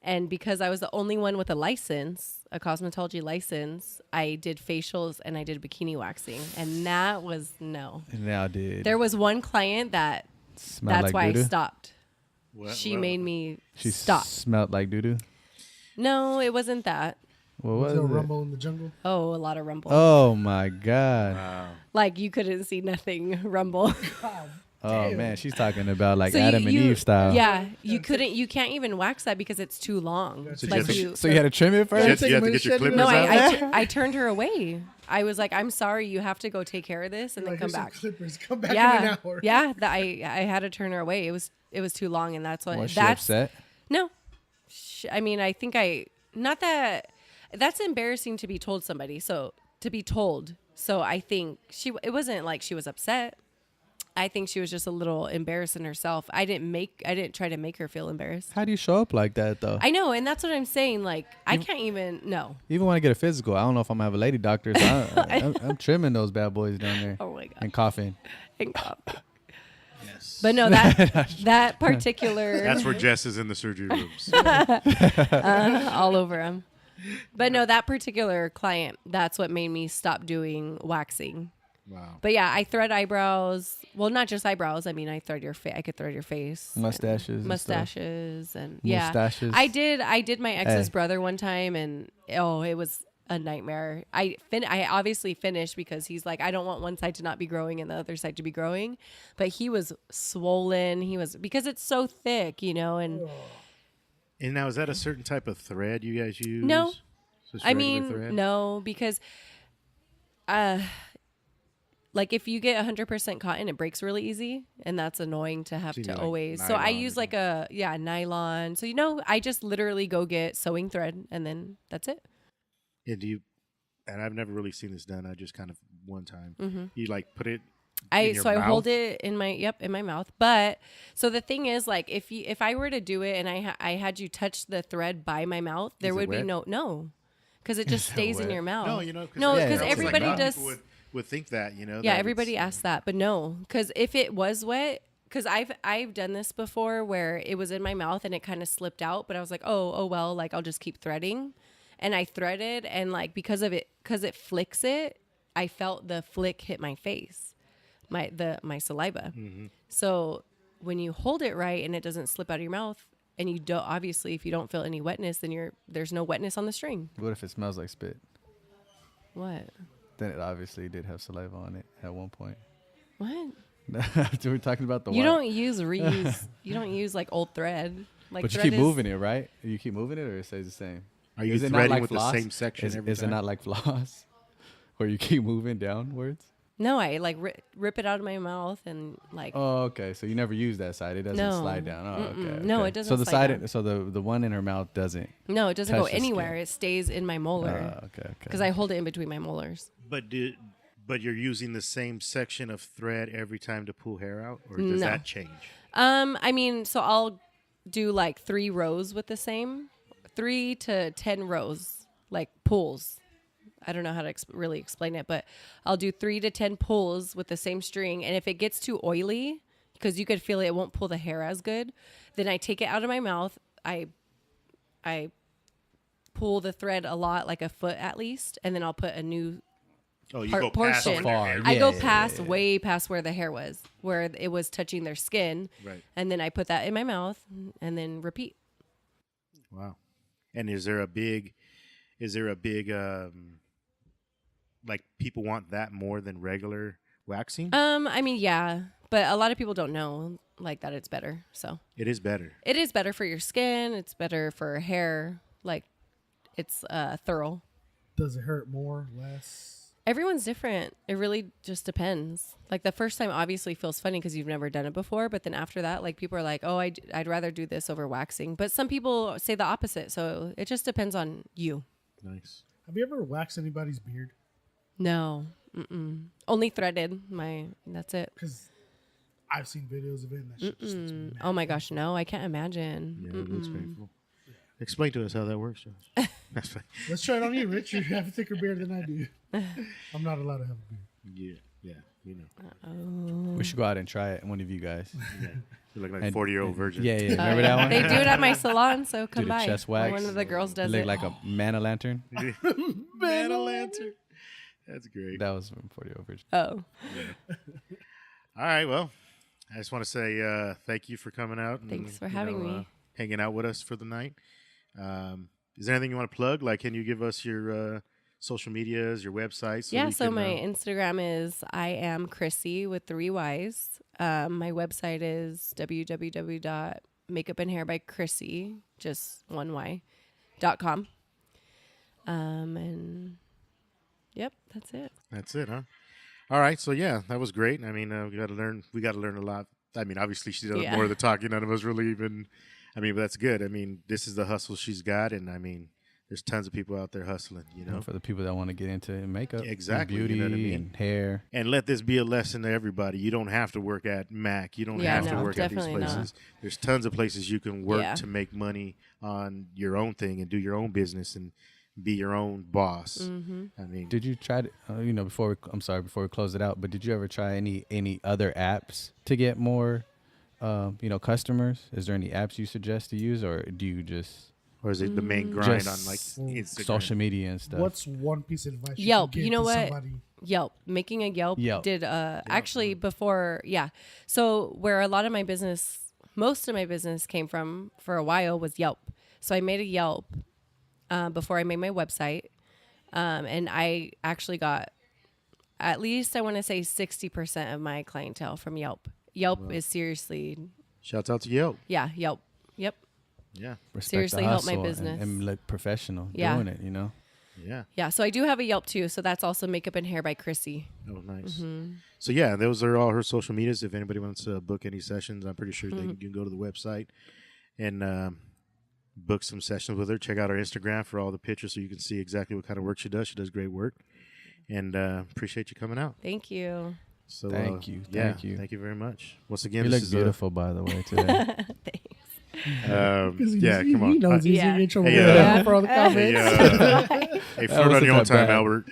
Speaker 4: And because I was the only one with a license, a cosmetology license, I did facials and I did bikini waxing. And that was no.
Speaker 3: And now did
Speaker 4: There was one client that
Speaker 3: smell
Speaker 4: that's
Speaker 3: like
Speaker 4: why
Speaker 3: doo-doo?
Speaker 4: I stopped.
Speaker 1: Well,
Speaker 4: She made me
Speaker 3: She
Speaker 4: stop.
Speaker 3: smelled like doo doo.
Speaker 4: No, it wasn't that.
Speaker 3: What
Speaker 2: was
Speaker 3: was
Speaker 2: there a
Speaker 3: it?
Speaker 2: rumble in the jungle?
Speaker 4: Oh, a lot of rumble.
Speaker 3: Oh my god!
Speaker 1: Wow.
Speaker 4: Like you couldn't see nothing rumble.
Speaker 3: Oh
Speaker 2: Damn.
Speaker 3: man, she's talking about like
Speaker 4: So
Speaker 3: Adam and Eve style.
Speaker 4: Yeah, you can't even wax that because it's too long.
Speaker 2: So
Speaker 4: Like
Speaker 1: you have to-
Speaker 4: you,
Speaker 3: So you had to trim it
Speaker 1: You
Speaker 3: first.
Speaker 1: have to, you have to get your clippers
Speaker 4: no,
Speaker 1: out.
Speaker 4: I turned her away. I was like, I'm sorry, you have to go take care of this and then
Speaker 2: Like,
Speaker 4: come
Speaker 2: here's some
Speaker 4: back.
Speaker 2: Clippers. Come back in
Speaker 4: Yeah,
Speaker 2: an hour.
Speaker 4: yeah. I had to turn her away. It was too long, and that's what.
Speaker 3: Was she
Speaker 4: that's
Speaker 3: upset?
Speaker 4: no. I mean, I think not that. That's embarrassing to be told somebody. So to be told. So I think it wasn't like she was upset. I think she was just a little embarrassed in herself. I didn't try to make her feel embarrassed.
Speaker 3: How do you show up like that though?
Speaker 4: I know, and that's what I'm saying. Like, I can't even. No.
Speaker 3: Even when I get a physical, I don't know if I'm gonna have a lady doctor. So I'm trimming those bad boys down there
Speaker 4: Oh my god.
Speaker 3: and coughing.
Speaker 4: And cough.
Speaker 1: Yes.
Speaker 4: But no, that particular
Speaker 1: That's where Jess is in the surgery rooms.
Speaker 4: all over him. But no, that particular client, that's what made me stop doing waxing.
Speaker 1: Wow.
Speaker 4: But yeah, I thread eyebrows. Well, not just eyebrows. I mean, I thread your face. I could thread your face, and
Speaker 3: Mustaches and stuff.
Speaker 4: mustaches, and yeah.
Speaker 3: Mustaches.
Speaker 4: I did my ex's
Speaker 3: Hey.
Speaker 4: brother one time, and it was a nightmare. I obviously finished because he's like, I don't want one side to not be growing and the other side to be growing. But he was swollen. Because it's so thick, and
Speaker 1: And now, is that a certain type of thread you guys use?
Speaker 4: no.
Speaker 1: Just
Speaker 4: I
Speaker 1: regular
Speaker 4: mean,
Speaker 1: thread?
Speaker 4: no, because like if you get 100% cotton, it breaks really easy, and that's annoying to have
Speaker 1: So you
Speaker 4: to
Speaker 1: need, like,
Speaker 4: always. So I
Speaker 1: nylon
Speaker 4: use
Speaker 1: or
Speaker 4: like a nylon. So I just literally go get sewing thread, and then that's it.
Speaker 1: And and I've never really seen this done. I just kind of one time.
Speaker 4: Mm-hmm.
Speaker 1: You like put it.
Speaker 4: I
Speaker 1: in your
Speaker 4: hold
Speaker 1: mouth?
Speaker 4: it in my mouth. But so the thing is, like if I were to do it and I had you touch the thread by my mouth, there
Speaker 1: Is it
Speaker 4: would be
Speaker 1: wet?
Speaker 4: no, because it just
Speaker 3: Is it
Speaker 4: stays in
Speaker 3: wet?
Speaker 4: your mouth.
Speaker 1: No, because
Speaker 4: No,
Speaker 3: Yeah,
Speaker 4: because
Speaker 3: it's
Speaker 4: everybody
Speaker 3: like
Speaker 4: does.
Speaker 1: People would think that,
Speaker 4: Yeah,
Speaker 1: that
Speaker 4: everybody
Speaker 1: it's,
Speaker 4: asks that, but no, because if it was wet, because I've done this before where it was in my mouth and it kind of slipped out, but I was like, oh well, like I'll just keep threading, and I threaded, and like because it flicks it, I felt the flick hit my face, my saliva.
Speaker 1: Mm-hmm.
Speaker 4: So when you hold it right and it doesn't slip out of your mouth, and you don't, obviously if you don't feel any wetness, then there's no wetness on the string.
Speaker 3: What if it smells like spit?
Speaker 4: What?
Speaker 3: Then it obviously did have saliva on it at one point.
Speaker 4: What?
Speaker 3: We're talking about the
Speaker 4: You
Speaker 3: white.
Speaker 4: don't use reuse. You don't use like old thread. Like
Speaker 3: But you
Speaker 4: thread
Speaker 3: keep
Speaker 4: is-
Speaker 3: moving it, right? You keep moving it, or it stays the same?
Speaker 1: Are you
Speaker 3: Is it not
Speaker 1: threading
Speaker 3: like
Speaker 1: with
Speaker 3: floss?
Speaker 1: the same section every
Speaker 3: Is
Speaker 1: time?
Speaker 3: it not like floss, where you keep moving downwards?
Speaker 4: No, I like rip it out of my mouth and like.
Speaker 3: Oh, okay. So you never use that side. It doesn't
Speaker 4: No.
Speaker 3: slide down. Oh, okay,
Speaker 4: Mm-mm. No,
Speaker 3: okay.
Speaker 4: it doesn't
Speaker 3: So the
Speaker 4: slide
Speaker 3: side,
Speaker 4: down.
Speaker 3: so the one in her mouth doesn't.
Speaker 4: No, it doesn't go
Speaker 3: touch the skin.
Speaker 4: anywhere. It stays in my molar
Speaker 3: Okay.
Speaker 4: because I hold it in between my molars.
Speaker 1: But you're using the same section of thread every time to pull hair out, or does
Speaker 4: No.
Speaker 1: that change?
Speaker 4: I mean, so I'll do like 3 rows with the same, 3 to 10 rows, like pulls. I don't know how to really explain it, but I'll do 3 to 10 pulls with the same string. And if it gets too oily, because you could feel it won't pull the hair as good, then I take it out of my mouth. I pull the thread a lot, like a foot at least, and then I'll put a new
Speaker 1: Oh, you
Speaker 4: part
Speaker 1: go past
Speaker 4: portion.
Speaker 1: when
Speaker 3: Far,
Speaker 1: your hair-
Speaker 4: I go
Speaker 3: Yeah.
Speaker 4: past, way past where the hair was, where it was touching their skin.
Speaker 1: Right.
Speaker 4: And then I put that in my mouth and then repeat.
Speaker 1: Wow. And is there a big like people want that more than regular waxing?
Speaker 4: I mean, yeah, but a lot of people don't know like that it's better. So
Speaker 1: It is better.
Speaker 4: it is better for your skin. It's better for hair. Like it's thorough.
Speaker 2: Does it hurt more, less?
Speaker 4: Everyone's different. It really just depends. Like the first time obviously feels funny because you've never done it before. But then after that, like people are like, oh, I'd rather do this over waxing. But some people say the opposite. So it just depends on you.
Speaker 1: Nice.
Speaker 2: Have you ever waxed anybody's beard?
Speaker 4: No. Only threaded. That's it.
Speaker 2: Because I've seen videos of it and that shit just looks mad.
Speaker 4: Oh my gosh, no, I can't imagine.
Speaker 1: Yeah, it looks painful. Explain to us how that works, Josh. That's fine.
Speaker 2: Let's try it on you, Rich. You have a thicker beard than I do. I'm not allowed to have a beard.
Speaker 1: Yeah, you know.
Speaker 3: We should go out and try it. One of you guys.
Speaker 1: Yeah. You look like
Speaker 3: And-
Speaker 1: 40-year-old virgin.
Speaker 3: Yeah. Remember that one?
Speaker 4: They do it at my salon, so come
Speaker 3: the
Speaker 4: by.
Speaker 3: chest wax.
Speaker 4: One of the girls does
Speaker 3: Look
Speaker 4: it.
Speaker 3: like a man lantern.
Speaker 1: Man, a lantern. That's great.
Speaker 3: That was from 40 over.
Speaker 4: Oh,
Speaker 1: All right, well, I just want to say thank you for coming out. And,
Speaker 4: Thanks for having me.
Speaker 1: Hanging out with us for the night. Is there anything you want to plug? Like, can you give us your social medias, your website?
Speaker 4: yeah.
Speaker 1: we
Speaker 4: So
Speaker 1: can,
Speaker 4: my Instagram is I am Chrissy with 3 Y's. My website is www.makeupandhairbyChrissy, just 1 Y.com. And yep, that's it.
Speaker 1: That's it, huh? All right, so yeah, that was great. I mean, we got to learn a lot. I mean, obviously she did more of the talking. None of us really even. I mean, but that's good. I mean, this is the hustle she's got, and I mean, there's tons of people out there hustling. You know,
Speaker 3: For the people that want to get into makeup,
Speaker 1: Exactly,
Speaker 3: and beauty,
Speaker 1: you know what I mean?
Speaker 3: and hair.
Speaker 1: and let this be a lesson to everybody. You don't have to work at Mac. You don't
Speaker 4: Yeah,
Speaker 1: have to
Speaker 4: no,
Speaker 1: work at these
Speaker 4: definitely not.
Speaker 1: places. There's tons of places you can work
Speaker 4: Yeah.
Speaker 1: to make money on your own thing and do your own business and be your own boss.
Speaker 4: Mm-hmm.
Speaker 1: I mean,
Speaker 3: Did you try to, before we close it out, but did you ever try any other apps to get more, customers? Is there any apps you suggest to use, or do you just
Speaker 1: or is it the main grind
Speaker 3: Just
Speaker 1: on like Instagram?
Speaker 3: social media and stuff?
Speaker 2: What's one piece of advice
Speaker 4: Yelp.
Speaker 2: you
Speaker 4: You
Speaker 2: can
Speaker 4: know
Speaker 2: give to
Speaker 4: what?
Speaker 2: somebody?
Speaker 4: Yelp. Making a Yelp,
Speaker 3: Yelp.
Speaker 4: did actually before, yeah. So where a lot of my business, most of my business came from for a while was Yelp. So I made a Yelp before I made my website. And I actually got at least, I want to say 60% of my clientele from Yelp. Yelp is seriously.
Speaker 1: Shouts out to Yelp.
Speaker 4: Yeah, Yelp. Yep.
Speaker 1: Yeah.
Speaker 3: Respect
Speaker 4: Seriously
Speaker 3: the
Speaker 4: help my
Speaker 3: hustle
Speaker 4: business.
Speaker 3: and look professional
Speaker 4: Yeah.
Speaker 3: doing it, you know?
Speaker 1: Yeah.
Speaker 4: Yeah. So I do have a Yelp too. So that's also Makeup and Hair by Chrissy.
Speaker 1: Oh, nice.
Speaker 4: Mm-hmm.
Speaker 1: So, yeah, those are all her social medias. If anybody wants to book any sessions, I'm pretty sure
Speaker 4: Mm-hmm.
Speaker 1: you can go to the website and book some sessions with her. Check out her Instagram for all the pictures so you can see exactly what kind of work she does. She does great work. And appreciate you coming out.
Speaker 4: Thank you.
Speaker 1: So
Speaker 3: Thank you.
Speaker 1: Yeah,
Speaker 3: Thank you.
Speaker 1: Thank you very much. Once again,
Speaker 3: You
Speaker 1: this
Speaker 3: look
Speaker 1: is
Speaker 3: beautiful, by the way, today.
Speaker 4: Thanks.
Speaker 1: Yeah, come on.
Speaker 2: He knows he's
Speaker 4: Yeah.
Speaker 2: gonna get trouble
Speaker 1: Hey,
Speaker 2: with that for all the
Speaker 1: Hey,
Speaker 2: comments.
Speaker 1: hey, flirt on
Speaker 3: wasn't
Speaker 1: your own
Speaker 3: that
Speaker 1: time,
Speaker 3: bad.
Speaker 1: Albert.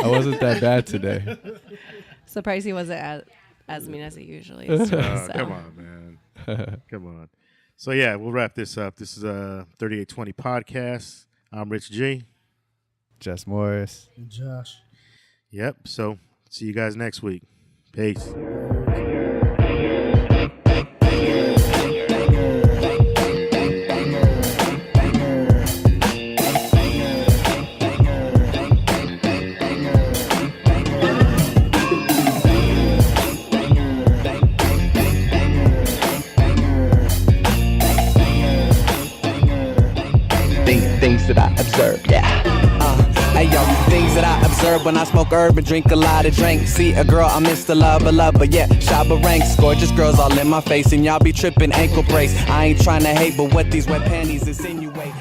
Speaker 3: I wasn't that bad today.
Speaker 4: Surprised he wasn't as mean as he usually is. to me, so.
Speaker 1: Come on, man. Come on. So, yeah, we'll wrap this up. This is a 3820 podcast. I'm Rich G.
Speaker 3: Jess Morris.
Speaker 2: And Josh.
Speaker 1: Yep. So, see you guys next week. Peace.
Speaker 5: Things that I observed, yeah. Hey yo, things that I observe when I smoke herb and drink a lot of drink. See a girl, I miss the lover, yeah. Shabba ranks, gorgeous girls all in my face, and y'all be tripping ankle brace. I ain't trying to hate, but what these wet panties insinuate.